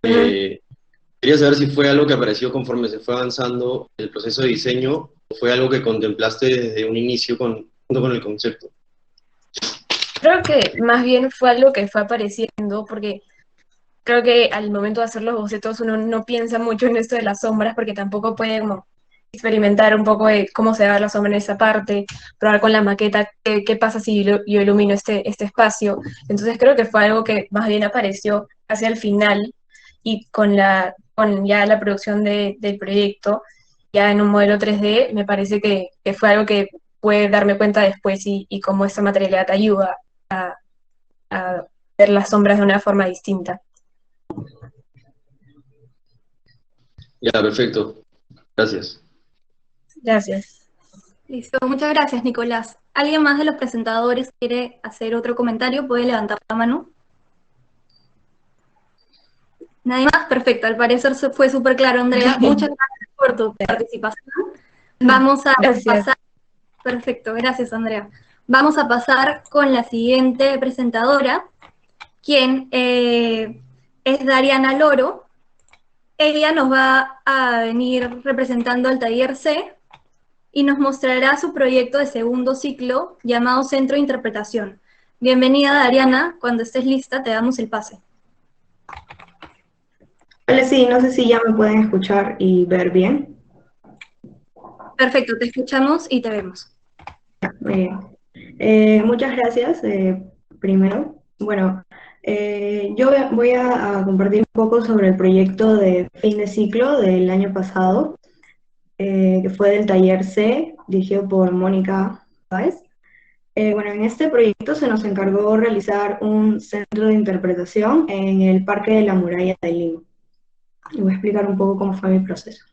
Quería saber si fue algo que apareció conforme se fue avanzando el proceso de diseño o fue algo que contemplaste desde un inicio junto con el concepto. Creo que más bien fue algo que fue apareciendo porque creo que al momento de hacer los bocetos uno no piensa mucho en esto de las sombras porque tampoco puede como experimentar un poco de cómo se va la sombra en esa parte, probar con la maqueta qué pasa si yo ilumino este espacio. Entonces creo que fue algo que más bien apareció hacia el final y con ya la producción del proyecto, ya en un modelo 3D, me parece que fue algo que puede darme cuenta después y cómo esta materialidad te ayuda a ver las sombras de una forma distinta. Ya, perfecto. Gracias. Gracias. Listo, muchas gracias, Nicolás. ¿Alguien más de los presentadores quiere hacer otro comentario? ¿Puede levantar la mano? Nadie más, perfecto. Al parecer fue súper claro, Andrea. Muchas gracias por tu participación. Vamos a pasar. Perfecto, gracias, Andrea. Vamos a pasar con la siguiente presentadora, quien es Dariana Loro. Ella nos va a venir representando al taller C y nos mostrará su proyecto de segundo ciclo llamado Centro de Interpretación. Bienvenida, Dariana. Cuando estés lista, te damos el pase. Vale, sí, no sé si ya me pueden escuchar y ver bien. Perfecto, te escuchamos y te vemos. Muy bien. Muchas gracias, primero. Bueno, yo voy a compartir un poco sobre el proyecto de fin de ciclo del año pasado, que fue del taller C, dirigido por Mónica Páez. Bueno, en este proyecto se nos encargó realizar un centro de interpretación en el Parque de la Muralla de Lima. Y voy a explicar un poco cómo fue mi proceso.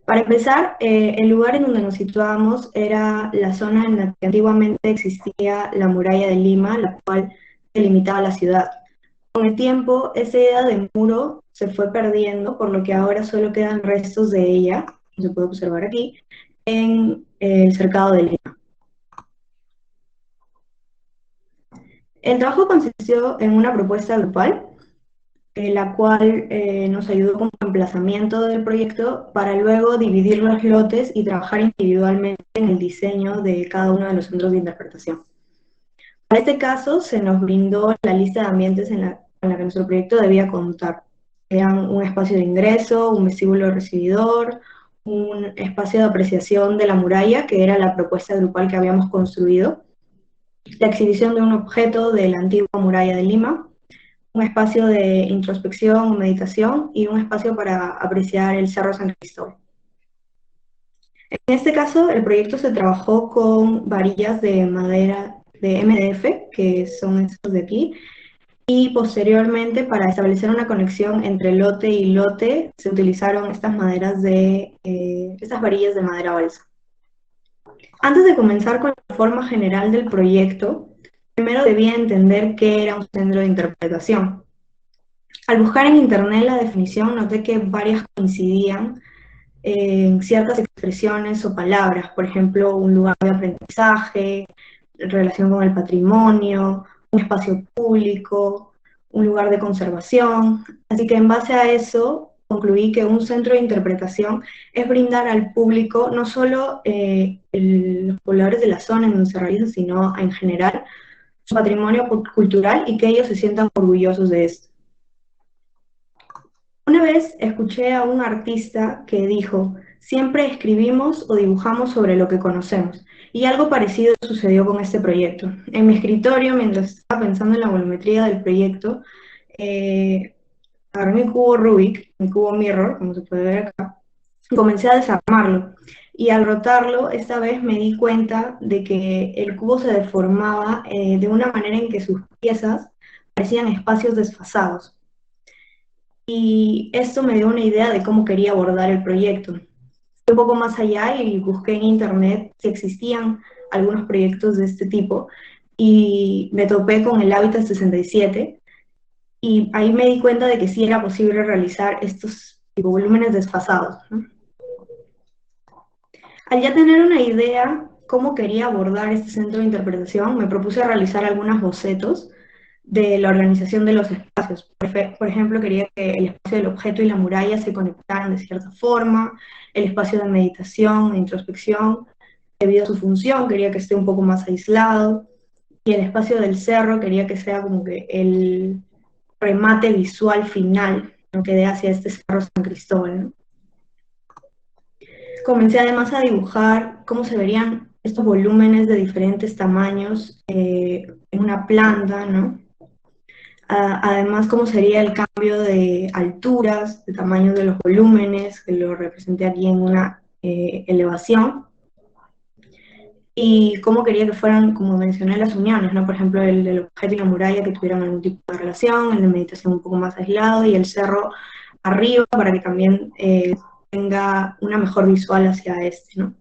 Para empezar, el lugar en donde nos situábamos era la zona en la que antiguamente existía la muralla de Lima, la cual delimitaba la ciudad. Con el tiempo, esa idea de muro se fue perdiendo, por lo que ahora solo quedan restos de ella, como se puede observar aquí, en el cercado de Lima. El trabajo consistió en una propuesta grupal, la cual nos ayudó como emplazamiento del proyecto para luego dividir los lotes y trabajar individualmente en el diseño de cada uno de los centros de interpretación. Para este caso se nos brindó la lista de ambientes con la que nuestro proyecto debía contar. Eran un espacio de ingreso, un vestíbulo recibidor, un espacio de apreciación de la muralla, que era la propuesta grupal que habíamos construido, la exhibición de un objeto de la antigua muralla de Lima, un espacio de introspección o meditación y un espacio para apreciar el Cerro San Cristóbal. En este caso, el proyecto se trabajó con varillas de madera de MDF, que son estos de aquí, y posteriormente, para establecer una conexión entre lote y lote, se utilizaron estas varillas de madera balsa. Antes de comenzar con la forma general del proyecto, primero debía entender qué era un centro de interpretación. Al buscar en internet la definición, noté que varias coincidían en ciertas expresiones o palabras, por ejemplo, un lugar de aprendizaje, relación con el patrimonio, un espacio público, un lugar de conservación. Así que en base a eso, concluí que un centro de interpretación es brindar al público no solo los pobladores de la zona en donde se realiza, sino en general su patrimonio cultural y que ellos se sientan orgullosos de esto. Una vez escuché a un artista que dijo: siempre escribimos o dibujamos sobre lo que conocemos, y algo parecido sucedió con este proyecto. En mi escritorio, mientras estaba pensando en la volumetría del proyecto, agarré mi cubo Rubik, mi cubo Mirror, como se puede ver acá, y comencé a desarmarlo. Y al rotarlo, esta vez me di cuenta de que el cubo se deformaba de una manera en que sus piezas parecían espacios desfasados. Y esto me dio una idea de cómo quería abordar el proyecto. Fui un poco más allá y busqué en internet si existían algunos proyectos de este tipo, y me topé con el Hábitat 67, y ahí me di cuenta de que sí era posible realizar estos tipo volúmenes desfasados, ¿no? Al ya tener una idea cómo quería abordar este centro de interpretación, me propuse realizar algunos bocetos de la organización de los espacios. Por ejemplo, quería que el espacio del objeto y la muralla se conectaran de cierta forma, el espacio de meditación, de introspección, debido a su función, quería que esté un poco más aislado, y el espacio del cerro quería que sea como que el remate visual final, ¿no?, que dé hacia este Cerro San Cristóbal, ¿no? comencé además a dibujar cómo se verían estos volúmenes de diferentes tamaños en una planta, ¿no? Además, cómo sería el cambio de alturas, de tamaños de los volúmenes, que lo representé aquí en una elevación, y cómo quería que fueran, como mencioné, las uniones, ¿no? Por ejemplo, el del objeto y la muralla que tuvieran algún tipo de relación, el de meditación un poco más aislado, y el cerro arriba para que también tenga una mejor visual hacia este, ¿no?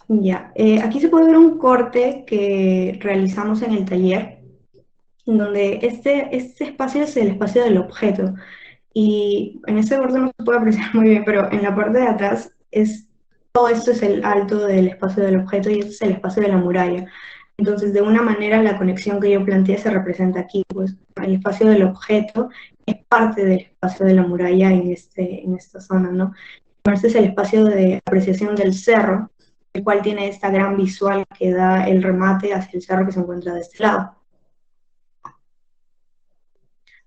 Ya, aquí se puede ver un corte que realizamos en el taller, en donde este espacio es el espacio del objeto, y en este corte no se puede apreciar muy bien, pero en la parte de atrás todo esto es el alto del espacio del objeto y este es el espacio de la muralla. Entonces, de una manera, la conexión que yo planteé se representa aquí, pues el espacio del objeto es parte del espacio de la muralla en esta zona, ¿no? Este es el espacio de apreciación del cerro, el cual tiene esta gran visual que da el remate hacia el cerro que se encuentra de este lado.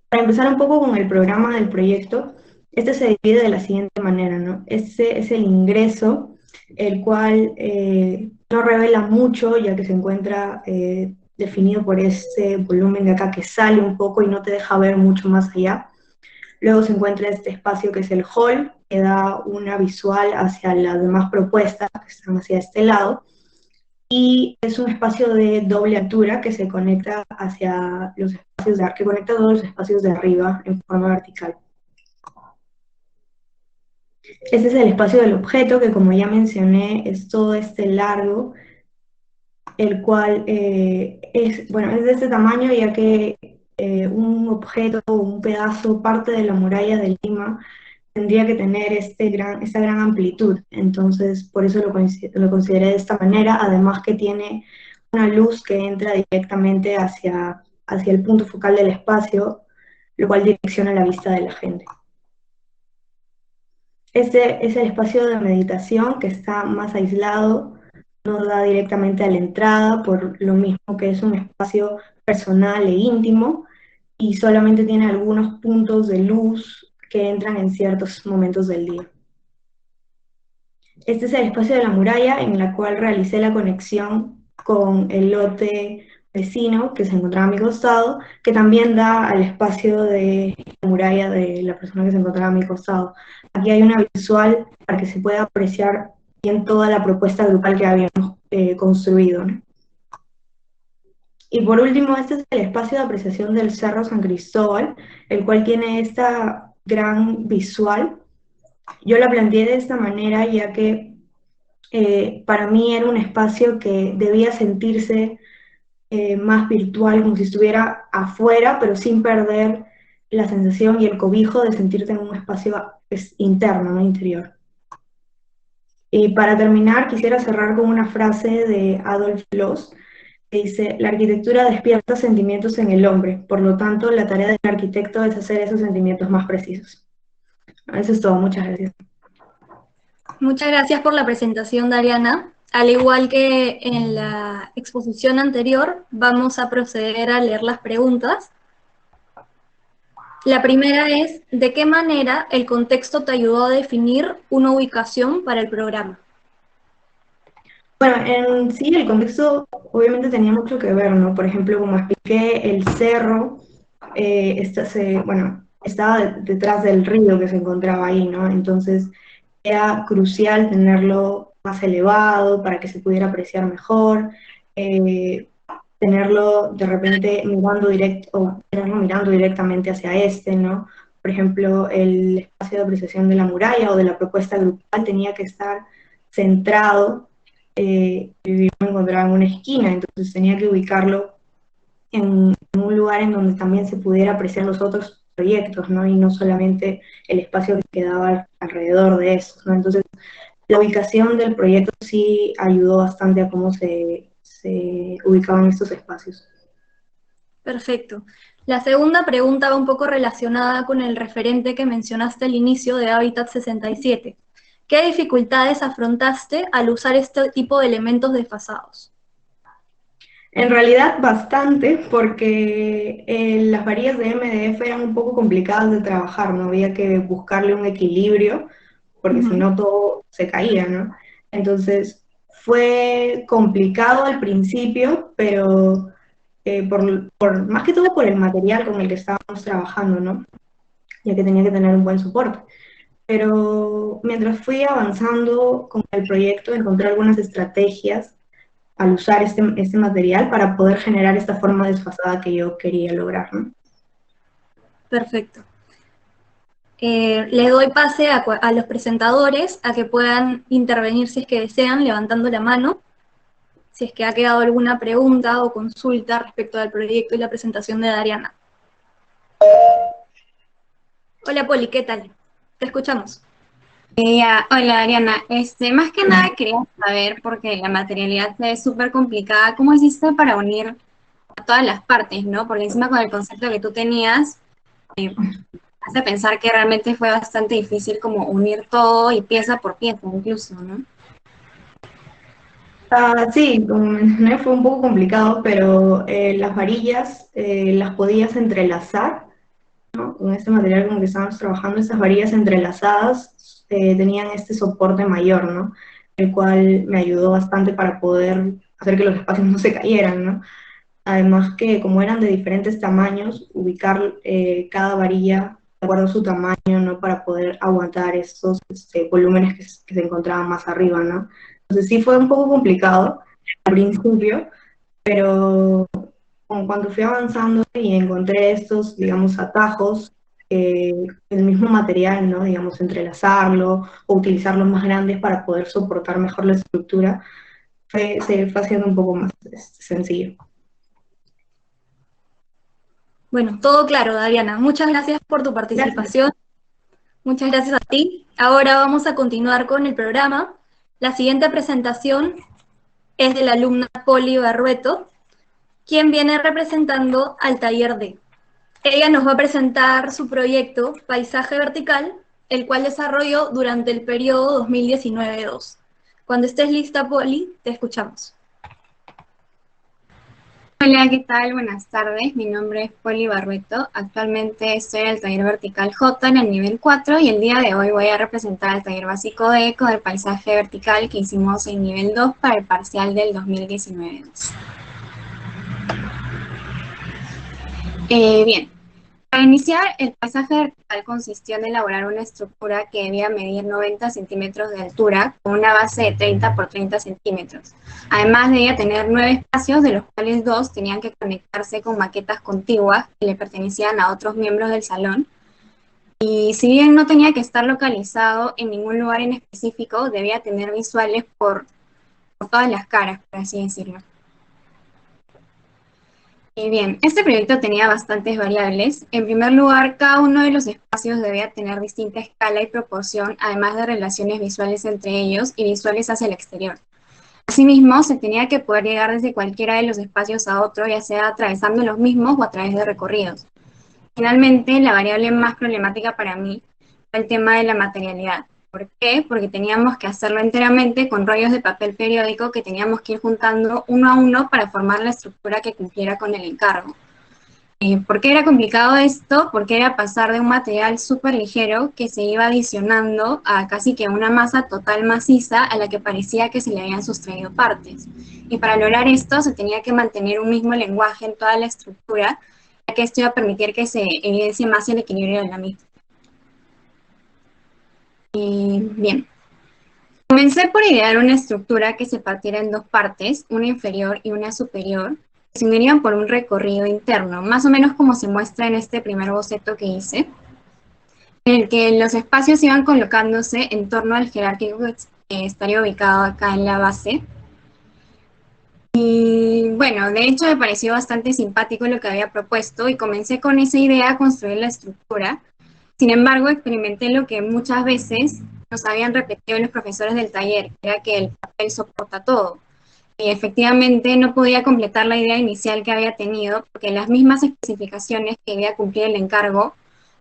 Para empezar un poco con el programa del proyecto, este se divide de la siguiente manera, ¿no? Este es el ingreso, el cual no revela mucho, ya que se encuentra definido por este volumen de acá que sale un poco y no te deja ver mucho más allá. Luego se encuentra este espacio que es el hall, que da una visual hacia las demás propuestas que están hacia este lado. Y es un espacio de doble altura que se conecta hacia los espacios que conecta todos los espacios de arriba en forma vertical. Este es el espacio del objeto, que como ya mencioné, es todo este largo, el cual es de este tamaño, ya que un objeto o un pedazo, parte de la muralla de Lima, tendría que tener esta gran amplitud. Entonces, por eso lo consideré de esta manera, además que tiene una luz que entra directamente hacia el punto focal del espacio, lo cual direcciona la vista de la gente. Este es el espacio de meditación que está más aislado, no da directamente a la entrada, por lo mismo que es un espacio personal e íntimo, y solamente tiene algunos puntos de luz que entran en ciertos momentos del día. Este es el espacio de la muralla en la cual realicé la conexión con el lote vecino que se encontraba a mi costado, que también da al espacio de la muralla de la persona que se encontraba a mi costado. Aquí hay una visual para que se pueda apreciar bien toda la propuesta grupal que habíamos construido, ¿no? Y por último, este es el espacio de apreciación del Cerro San Cristóbal, el cual tiene esta gran visual. Yo la planteé de esta manera ya que para mí era un espacio que debía sentirse más virtual, como si estuviera afuera, pero sin perder la sensación y el cobijo de sentirte en un espacio interno, no interior. Y para terminar, quisiera cerrar con una frase de Adolf Loos, que dice: la arquitectura despierta sentimientos en el hombre, por lo tanto, la tarea del arquitecto es hacer esos sentimientos más precisos. Eso es todo, muchas gracias. Muchas gracias por la presentación, Dariana. Al igual que en la exposición anterior, vamos a proceder a leer las preguntas. La primera es: ¿de qué manera el contexto te ayudó a definir una ubicación para el programa? Bueno, en sí el contexto obviamente tenía mucho que ver, ¿no? Por ejemplo, como expliqué, el cerro estaba detrás del río que se encontraba ahí, ¿no? Entonces era crucial tenerlo más elevado para que se pudiera apreciar mejor, tenerlo de repente mirando directamente hacia este, ¿no? Por ejemplo, el espacio de apreciación de la muralla o de la propuesta grupal tenía que estar centrado. Yo me encontraba en una esquina, entonces tenía que ubicarlo en un lugar en donde también se pudiera apreciar los otros proyectos, ¿no? Y no solamente el espacio que quedaba alrededor de esos, ¿no? Entonces, la ubicación del proyecto sí ayudó bastante a cómo se ubicaban estos espacios. Perfecto. La segunda pregunta va un poco relacionada con el referente que mencionaste al inicio de Hábitat 67. ¿Qué dificultades afrontaste al usar este tipo de elementos desfasados? En realidad bastante, porque las varillas de MDF eran un poco complicadas de trabajar, ¿no? Había que buscarle un equilibrio porque si no todo se caía, ¿no? Entonces fue complicado al principio, pero más que todo por el material con el que estábamos trabajando, ¿no? Ya que tenía que tener un buen soporte. Pero mientras fui avanzando con el proyecto, encontré algunas estrategias al usar este material para poder generar esta forma desfasada que yo quería lograr, ¿no? Perfecto. Les doy pase a los presentadores a que puedan intervenir si es que desean, levantando la mano, si es que ha quedado alguna pregunta o consulta respecto al proyecto y la presentación de Dariana. Hola Poli, ¿qué tal? Te escuchamos. Hola Ariana, más que nada quería saber, porque la materialidad es súper complicada, ¿cómo hiciste para unir a todas las partes, no? Porque encima con el concepto que tú tenías, hace pensar que realmente fue bastante difícil como unir todo y pieza por pieza incluso, ¿no? Sí, como mencioné, fue un poco complicado, pero las varillas las podías entrelazar, ¿no? Con este material con el que estábamos trabajando, esas varillas entrelazadas tenían este soporte mayor, ¿no? El cual me ayudó bastante para poder hacer que los espacios no se cayeran, ¿no? Además que como eran de diferentes tamaños, ubicar cada varilla de acuerdo a su tamaño, ¿no? Para poder aguantar estos volúmenes que se encontraban más arriba, ¿no? Entonces sí fue un poco complicado al principio, pero cuando fui avanzando y encontré estos, digamos, atajos, el mismo material, ¿no? Digamos, entrelazarlo o utilizarlos más grandes para poder soportar mejor la estructura, se fue haciendo un poco más sencillo. Bueno, todo claro, Dariana. Muchas gracias por tu participación. Muchas gracias a ti. Ahora vamos a continuar con el programa. La siguiente presentación es de la alumna Poli Barrueto, quien viene representando al taller D. Ella nos va a presentar su proyecto Paisaje Vertical, el cual desarrolló durante el periodo 2019-2. Cuando estés lista, Poli, te escuchamos. Hola, ¿qué tal? Buenas tardes. Mi nombre es Poli Barrueto. Actualmente estoy en el taller vertical J en el nivel 4 y el día de hoy voy a representar el taller básico D con el paisaje vertical que hicimos en nivel 2 para el parcial del 2019-2. Bien. Para iniciar, el paisaje vertical consistió en elaborar una estructura que debía medir 90 centímetros de altura con una base de 30 por 30 centímetros. Además, debía tener 9 espacios, de los cuales 2 tenían que conectarse con maquetas contiguas que le pertenecían a otros miembros del salón. Y si bien no tenía que estar localizado en ningún lugar en específico, debía tener visuales por todas las caras, por así decirlo. Bien, este proyecto tenía bastantes variables. En primer lugar, cada uno de los espacios debía tener distinta escala y proporción, además de relaciones visuales entre ellos y visuales hacia el exterior. Asimismo, se tenía que poder llegar desde cualquiera de los espacios a otro, ya sea atravesando los mismos o a través de recorridos. Finalmente, la variable más problemática para mí fue el tema de la materialidad. ¿Por qué? Porque teníamos que hacerlo enteramente con rollos de papel periódico que teníamos que ir juntando uno a uno para formar la estructura que cumpliera con el encargo. ¿Por qué era complicado esto? Porque era pasar de un material súper ligero que se iba adicionando a casi que una masa total maciza a la que parecía que se le habían sustraído partes. Y para lograr esto se tenía que mantener un mismo lenguaje en toda la estructura, ya que esto iba a permitir que se evidencie más el equilibrio de la misma. Bien, comencé por idear una estructura que se partiera en dos partes, una inferior y una superior, que se unirían por un recorrido interno, más o menos como se muestra en este primer boceto que hice, en el que los espacios iban colocándose en torno al jerárquico que estaría ubicado acá en la base. Y bueno, de hecho me pareció bastante simpático lo que había propuesto y comencé con esa idea a construir la estructura. Sin embargo, experimenté lo que muchas veces nos habían repetido los profesores del taller, que era que el papel soporta todo. Y efectivamente no podía completar la idea inicial que había tenido porque las mismas especificaciones que debía cumplir el encargo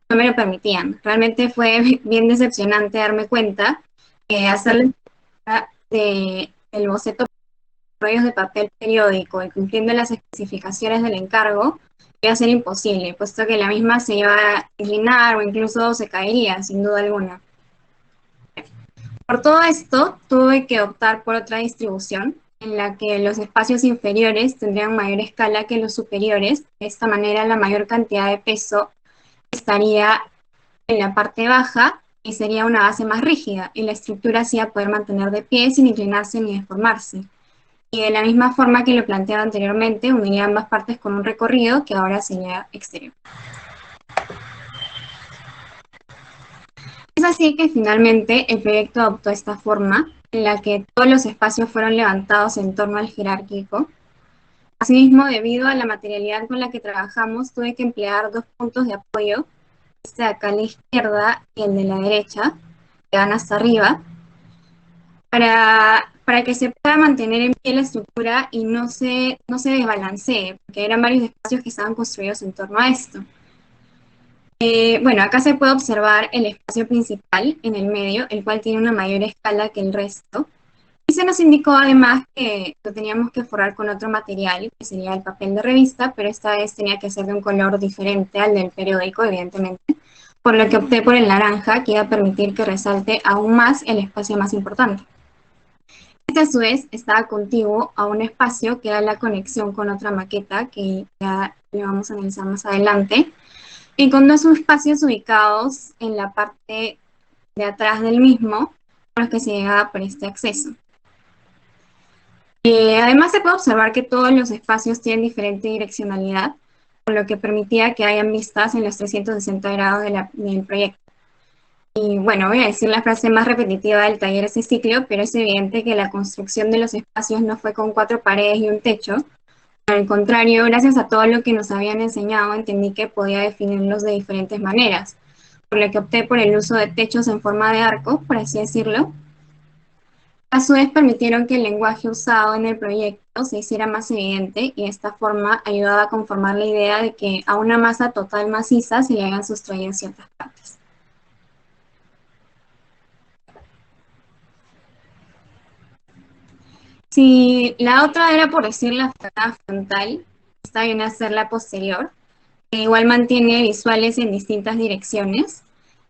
no me lo permitían. Realmente fue bien decepcionante darme cuenta que hacer el boceto con rollos de papel periódico y cumpliendo las especificaciones del encargo iba a ser imposible, puesto que la misma se iba a inclinar o incluso se caería, sin duda alguna. Por todo esto, tuve que optar por otra distribución, en la que los espacios inferiores tendrían mayor escala que los superiores. De esta manera, la mayor cantidad de peso estaría en la parte baja y sería una base más rígida, y la estructura así a poder mantener de pie sin inclinarse ni deformarse. Y de la misma forma que lo planteaba anteriormente, uniría ambas partes con un recorrido que ahora sería exterior. Es así que finalmente el proyecto adoptó esta forma, en la que todos los espacios fueron levantados en torno al jerárquico. Asimismo, debido a la materialidad con la que trabajamos, tuve que emplear dos puntos de apoyo, este de acá a la izquierda y el de la derecha, que van hasta arriba, para que se pueda mantener en pie la estructura y no se desbalancee, porque eran varios espacios que estaban construidos en torno a esto. Bueno, acá se puede observar el espacio principal en el medio, el cual tiene una mayor escala que el resto. Y se nos indicó además que lo teníamos que forrar con otro material, que sería el papel de revista, pero esta vez tenía que ser de un color diferente al del periódico, evidentemente, por lo que opté por el naranja, que iba a permitir que resalte aún más el espacio más importante. Este a su vez estaba contiguo a un espacio que era la conexión con otra maqueta, que ya lo vamos a analizar más adelante, y con dos espacios ubicados en la parte de atrás del mismo, por los que se llegaba por este acceso. Además se puede observar que todos los espacios tienen diferente direccionalidad, por lo que permitía que hayan vistas en los 360 grados del proyecto. Y bueno, voy a decir la frase más repetitiva del taller ese ciclo, pero es evidente que la construcción de los espacios no fue con 4 paredes y un techo. Al contrario, gracias a todo lo que nos habían enseñado, entendí que podía definirlos de diferentes maneras, por lo que opté por el uso de techos en forma de arco, por así decirlo. A su vez, permitieron que el lenguaje usado en el proyecto se hiciera más evidente, y de esta forma ayudaba a conformar la idea de que a una masa total maciza se le hayan sustraído ciertas partes. Si la otra era, por decir, la fachada frontal, esta viene a ser la posterior, que igual mantiene visuales en distintas direcciones,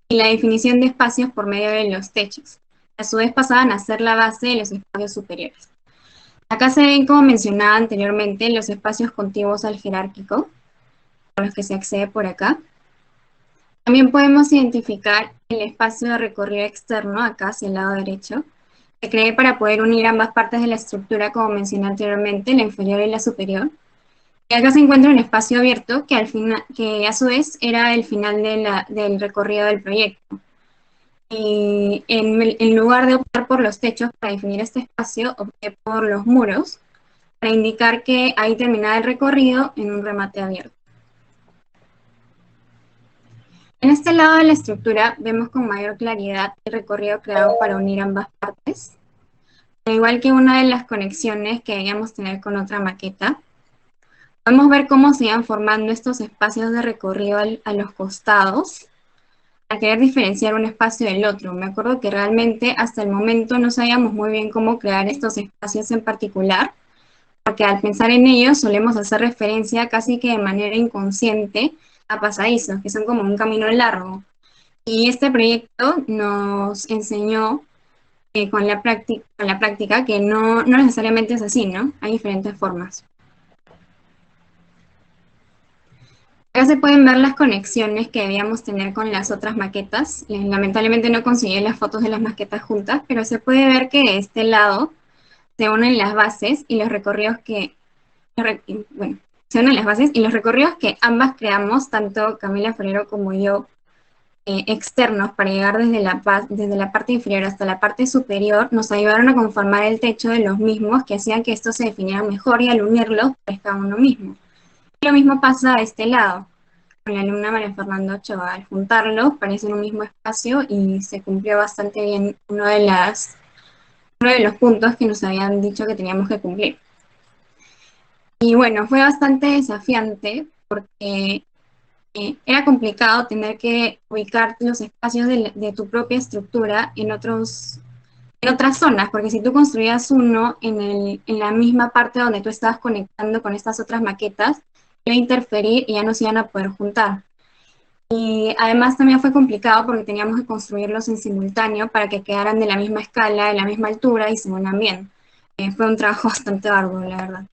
y la definición de espacios por medio de los techos. A su vez pasaban a ser la base de los espacios superiores. Acá se ven, como mencionaba anteriormente, los espacios contiguos al jerárquico, por los que se accede por acá. También podemos identificar el espacio de recorrido externo, acá hacia el lado derecho, que creé para poder unir ambas partes de la estructura, como mencioné anteriormente, la inferior y la superior. Y acá se encuentra un espacio abierto que a su vez era el final del recorrido del proyecto. Y en lugar de optar por los techos para definir este espacio, opté por los muros, para indicar que ahí terminaba el recorrido en un remate abierto. En este lado de la estructura vemos con mayor claridad el recorrido creado para unir ambas partes, al igual que una de las conexiones que debíamos tener con otra maqueta. Podemos ver cómo se iban formando estos espacios de recorrido a los costados, para querer diferenciar un espacio del otro. Me acuerdo que realmente hasta el momento no sabíamos muy bien cómo crear estos espacios en particular, porque al pensar en ellos solemos hacer referencia casi que de manera inconsciente a pasadizos, que son como un camino largo. Y este proyecto nos enseñó con la práctica que no necesariamente es así, ¿no? Hay diferentes formas. Acá se pueden ver las conexiones que debíamos tener con las otras maquetas. Lamentablemente no conseguí las fotos de las maquetas juntas, pero se puede ver que de este lado se unen las bases y los recorridos que... se unen las bases y los recorridos que ambas creamos, tanto Camila Forero como yo, externos, para llegar desde la parte inferior hasta la parte superior, nos ayudaron a conformar el techo de los mismos, que hacían que estos se definieran mejor, y al unirlos parezca uno mismo. Y lo mismo pasa a este lado, con la alumna María Fernanda Ochoa. Al juntarlos parecen un mismo espacio, y se cumplió bastante bien uno de los puntos que nos habían dicho que teníamos que cumplir. Y bueno, fue bastante desafiante, porque era complicado tener que ubicar los espacios de tu propia estructura en otras zonas, porque si tú construías uno en la misma parte donde tú estabas conectando con estas otras maquetas, iba a interferir y ya no se iban a poder juntar. Y además también fue complicado porque teníamos que construirlos en simultáneo para que quedaran de la misma escala, de la misma altura y se unan bien. Fue un trabajo bastante arduo, la verdad.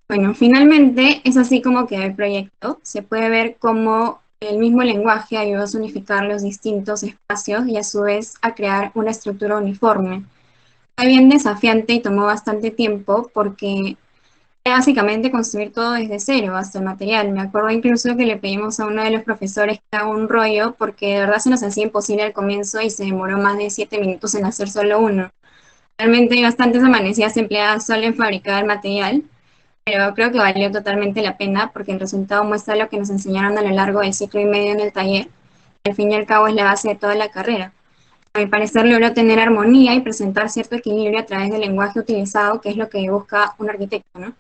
Bueno, finalmente es así como queda el proyecto. Se puede ver cómo el mismo lenguaje ayudó a unificar los distintos espacios y a su vez a crear una estructura uniforme. Fue bien desafiante y tomó bastante tiempo porque era básicamente construir todo desde cero, hasta el material. Me acuerdo incluso que le pedimos a uno de los profesores que haga un rollo porque de verdad se nos hacía imposible al comienzo y se demoró más de 7 minutos en hacer solo uno. Realmente hay bastantes amanecidas empleadas solo en fabricar el material, pero creo que valió totalmente la pena porque el resultado muestra lo que nos enseñaron a lo largo del ciclo y medio en el taller. Al fin y al cabo es la base de toda la carrera. A mi parecer logró tener armonía y presentar cierto equilibrio a través del lenguaje utilizado, que es lo que busca un arquitecto, ¿no?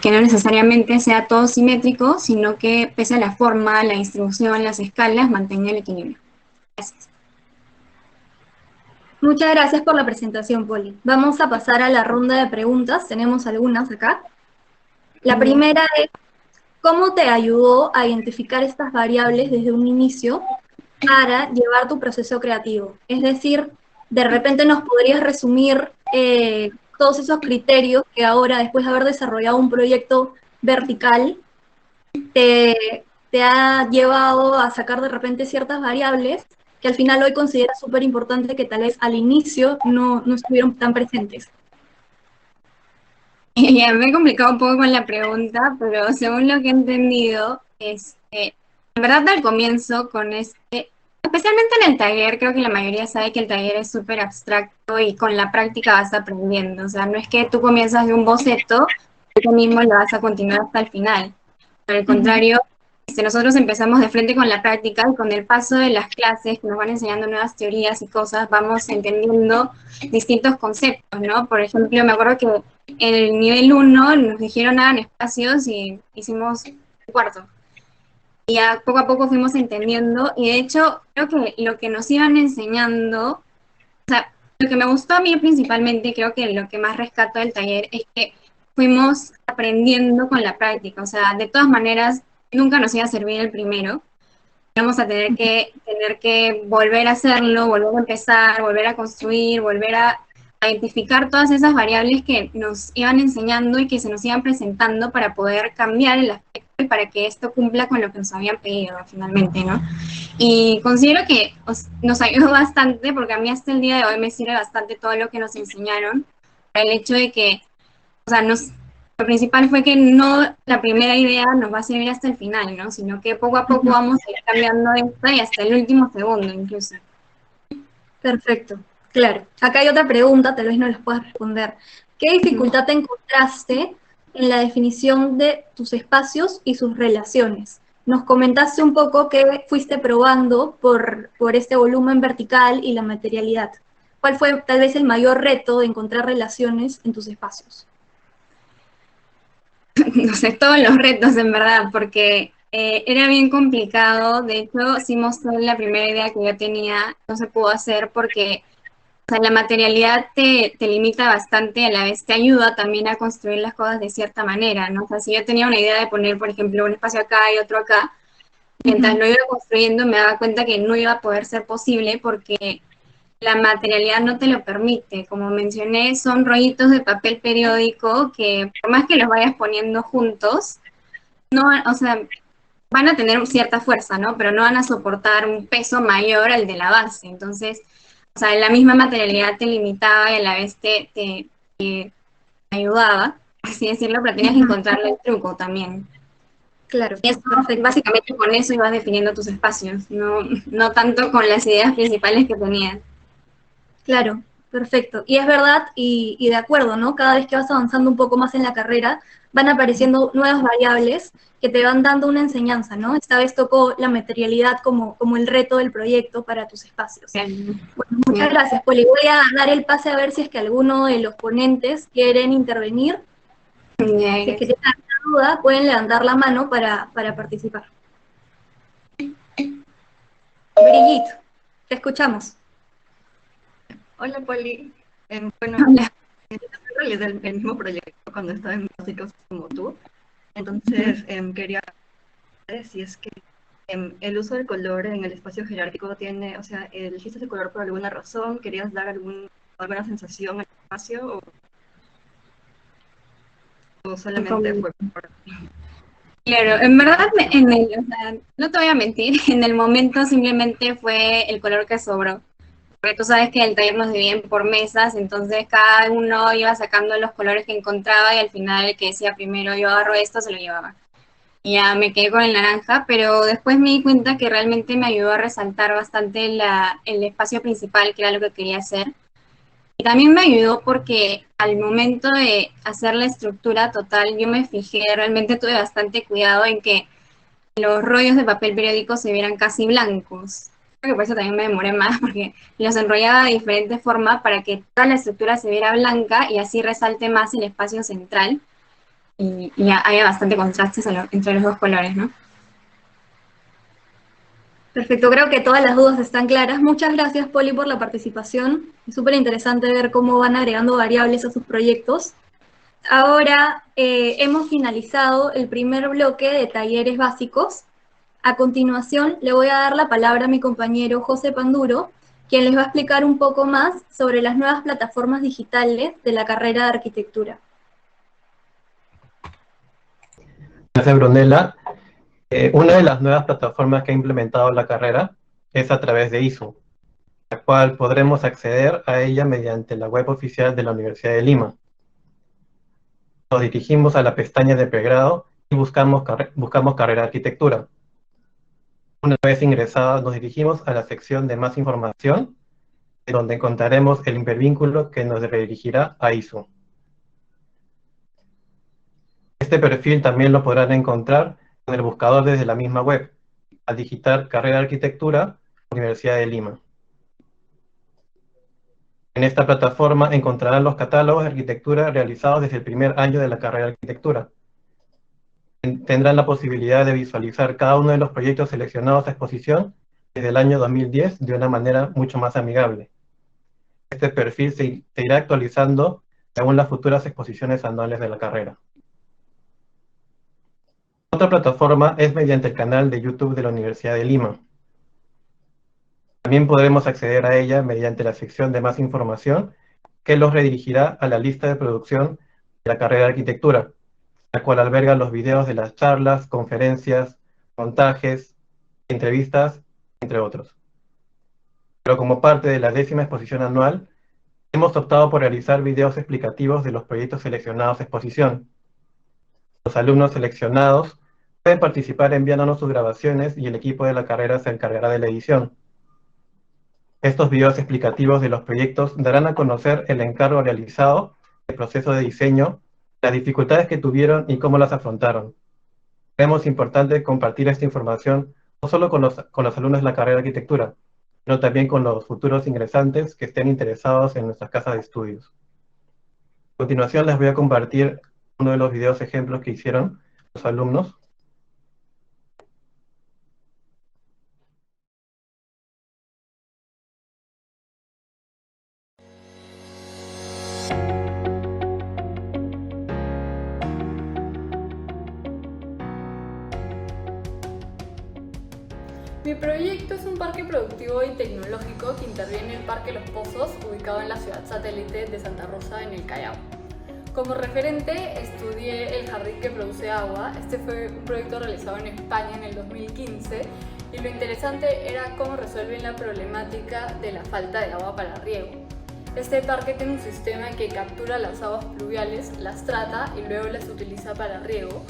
Que no necesariamente sea todo simétrico, sino que pese a la forma, la distribución, las escalas, mantenga el equilibrio. Gracias. Muchas gracias por la presentación, Poli. Vamos a pasar a la ronda de preguntas. Tenemos algunas acá. La primera es, ¿cómo te ayudó a identificar estas variables desde un inicio para llevar tu proceso creativo? Es decir, de repente nos podrías resumir todos esos criterios que ahora, después de haber desarrollado un proyecto vertical, te ha llevado a sacar de repente ciertas variables que al final hoy consideras súper importante que tal vez al inicio no estuvieron tan presentes. Ya me he complicado un poco con la pregunta, pero según lo que he entendido, en verdad al comienzo con especialmente en el taller, creo que la mayoría sabe que el taller es súper abstracto y con la práctica vas aprendiendo. O sea, no es que tú comienzas de un boceto y tú mismo lo vas a continuar hasta el final. Por el contrario, nosotros empezamos de frente con la práctica y con el paso de las clases que nos van enseñando nuevas teorías y cosas, vamos entendiendo distintos conceptos, ¿no? Por ejemplo, me acuerdo que en el nivel 1 nos dijeron hagan espacios y hicimos un cuarto. Y ya poco a poco fuimos entendiendo y de hecho creo que lo que nos iban enseñando, o sea, lo que me gustó a mí principalmente, creo que lo que más rescato del taller es que fuimos aprendiendo con la práctica, o sea, de todas maneras nunca nos iba a servir el primero, íbamos a tener que volver a hacerlo, volver a empezar, volver a construir, volver a identificar todas esas variables que nos iban enseñando y que se nos iban presentando para poder cambiar el aspecto y para que esto cumpla con lo que nos habían pedido finalmente, ¿no? Y considero que nos ayudó bastante porque a mí hasta el día de hoy me sirve bastante todo lo que nos enseñaron, el hecho de que, o sea, lo principal fue que no la primera idea nos va a servir hasta el final, ¿no? Sino que poco a poco vamos a ir cambiando esta y hasta el último segundo incluso. Perfecto, claro. Acá hay otra pregunta, tal vez no les puedas responder. ¿Qué dificultad te encontraste en la definición de tus espacios y sus relaciones? Nos comentaste un poco que fuiste probando por este volumen vertical y la materialidad. ¿Cuál fue tal vez el mayor reto de encontrar relaciones en tus espacios? No sé, todos los retos en verdad, porque era bien complicado. De hecho, sí mostré la primera idea que yo tenía, no se pudo hacer porque, o sea, la materialidad te limita bastante, a la vez te ayuda también a construir las cosas de cierta manera, ¿no? O sea, si yo tenía una idea de poner, por ejemplo, un espacio acá y otro acá, mientras lo iba construyendo me daba cuenta que no iba a poder ser posible porque la materialidad no te lo permite. Como mencioné, son rollitos de papel periódico que por más que los vayas poniendo juntos, no, o sea, van a tener cierta fuerza, ¿no? Pero no van a soportar un peso mayor al de la base. Entonces, o sea, la misma materialidad te limitaba y a la vez te ayudaba, así decirlo, pero tenías que encontrarle el truco también. Claro. Y eso, básicamente con eso ibas definiendo tus espacios, no tanto con las ideas principales que tenías. Claro, perfecto. Y es verdad y de acuerdo, ¿no? Cada vez que vas avanzando un poco más en la carrera, van apareciendo nuevas variables que te van dando una enseñanza, ¿no? Esta vez tocó la materialidad como el reto del proyecto para tus espacios. Bueno, muchas gracias, Poli. Voy a dar el pase a ver si es que alguno de los ponentes quieren intervenir. Si es que tienen alguna duda, pueden levantar la mano para participar. Brigitte, te escuchamos. Hola, Poli. Bueno, yo realicé el mismo proyecto cuando estaba en básicos como tú. Entonces, quería si es que el uso del color en el espacio jerárquico tiene, o sea, elegiste ese color por alguna razón, querías dar alguna sensación al espacio o solamente fue por... Claro, en verdad, o sea, no te voy a mentir, en el momento simplemente fue el color que sobró. Porque tú sabes que en el taller nos dividen por mesas, entonces cada uno iba sacando los colores que encontraba y al final el que decía primero yo agarro esto se lo llevaba. Y ya me quedé con el naranja, pero después me di cuenta que realmente me ayudó a resaltar bastante el espacio principal, que era lo que quería hacer. Y también me ayudó porque al momento de hacer la estructura total, yo me fijé, realmente tuve bastante cuidado en que los rollos de papel periódico se vieran casi blancos. Creo que por eso también me demoré más, porque los enrollaba de diferente forma para que toda la estructura se viera blanca y así resalte más el espacio central. Y haya bastante contrastes entre los dos colores, ¿no? Perfecto, creo que todas las dudas están claras. Muchas gracias, Poli, por la participación. Es súper interesante ver cómo van agregando variables a sus proyectos. Ahora hemos finalizado el primer bloque de talleres básicos. A continuación, le voy a dar la palabra a mi compañero José Panduro, quien les va a explicar un poco más sobre las nuevas plataformas digitales de la carrera de arquitectura. Gracias, Brunella. Una de las nuevas plataformas que ha implementado la carrera es a través de ISU, la cual podremos acceder a ella mediante la web oficial de la Universidad de Lima. Nos dirigimos a la pestaña de pregrado y buscamos carrera de arquitectura. Una vez ingresados, nos dirigimos a la sección de más información, donde encontraremos el hipervínculo que nos redirigirá a ISU. Este perfil también lo podrán encontrar en el buscador desde la misma web, al digitar Carrera de Arquitectura, Universidad de Lima. En esta plataforma encontrarán los catálogos de arquitectura realizados desde el primer año de la carrera de arquitectura. Tendrán la posibilidad de visualizar cada uno de los proyectos seleccionados a exposición desde el año 2010 de una manera mucho más amigable. Este perfil se irá actualizando según las futuras exposiciones anuales de la carrera. Otra plataforma es mediante el canal de YouTube de la Universidad de Lima. También podremos acceder a ella mediante la sección de más información, que los redirigirá a la lista de producción de la carrera de arquitectura, la cual alberga los videos de las charlas, conferencias, montajes, entrevistas, entre otros. Pero como parte de la 10ª exposición anual, hemos optado por realizar videos explicativos de los proyectos seleccionados a exposición. Los alumnos seleccionados pueden participar enviándonos sus grabaciones y el equipo de la carrera se encargará de la edición. Estos videos explicativos de los proyectos darán a conocer el encargo realizado, el proceso de diseño, las dificultades que tuvieron y cómo las afrontaron. Creemos importante compartir esta información no solo con los alumnos de la carrera de arquitectura, sino también con los futuros ingresantes que estén interesados en nuestras casas de estudios. A continuación les voy a compartir uno de los videos ejemplos que hicieron los alumnos. Mi proyecto es un parque productivo y tecnológico que interviene en el Parque Los Pozos, ubicado en la ciudad satélite de Santa Rosa, en el Callao. Como referente, estudié el jardín que produce agua. Este fue un proyecto realizado en España en el 2015 y lo interesante era cómo resuelven la problemática de la falta de agua para riego. Este parque tiene un sistema que captura las aguas pluviales, las trata y luego las utiliza para riego.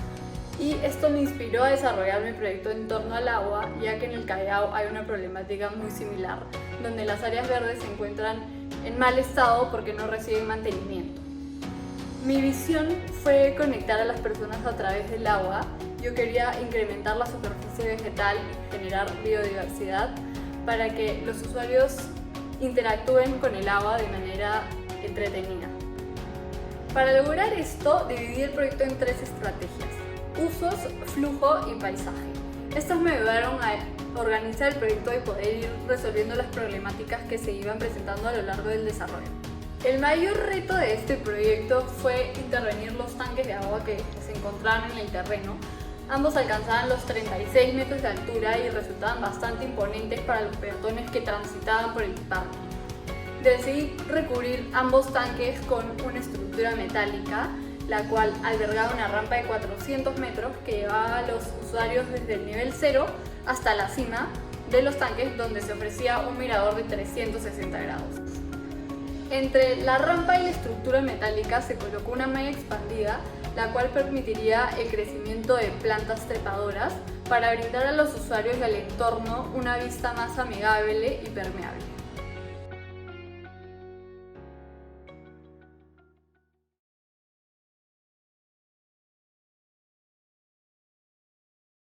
Y esto me inspiró a desarrollar mi proyecto en torno al agua, ya que en el Callao hay una problemática muy similar, donde las áreas verdes se encuentran en mal estado porque no reciben mantenimiento. Mi visión fue conectar a las personas a través del agua. Yo quería incrementar la superficie vegetal y generar biodiversidad para que los usuarios interactúen con el agua de manera entretenida. Para lograr esto, dividí el proyecto en 3 estrategias: usos, flujo y paisaje. Estos me ayudaron a organizar el proyecto y poder ir resolviendo las problemáticas que se iban presentando a lo largo del desarrollo. El mayor reto de este proyecto fue intervenir los tanques de agua que se encontraban en el terreno, Ambos alcanzaban los 36 metros de altura y resultaban bastante imponentes para los peatones que transitaban por el parque. Decidí recubrir ambos tanques con una estructura metálica, la cual albergaba una rampa de 400 metros que llevaba a los usuarios desde el nivel 0 hasta la cima de los tanques, donde se ofrecía un mirador de 360 grados. Entre la rampa y la estructura metálica se colocó una malla expandida, la cual permitiría el crecimiento de plantas trepadoras para brindar a los usuarios del entorno una vista más amigable y permeable.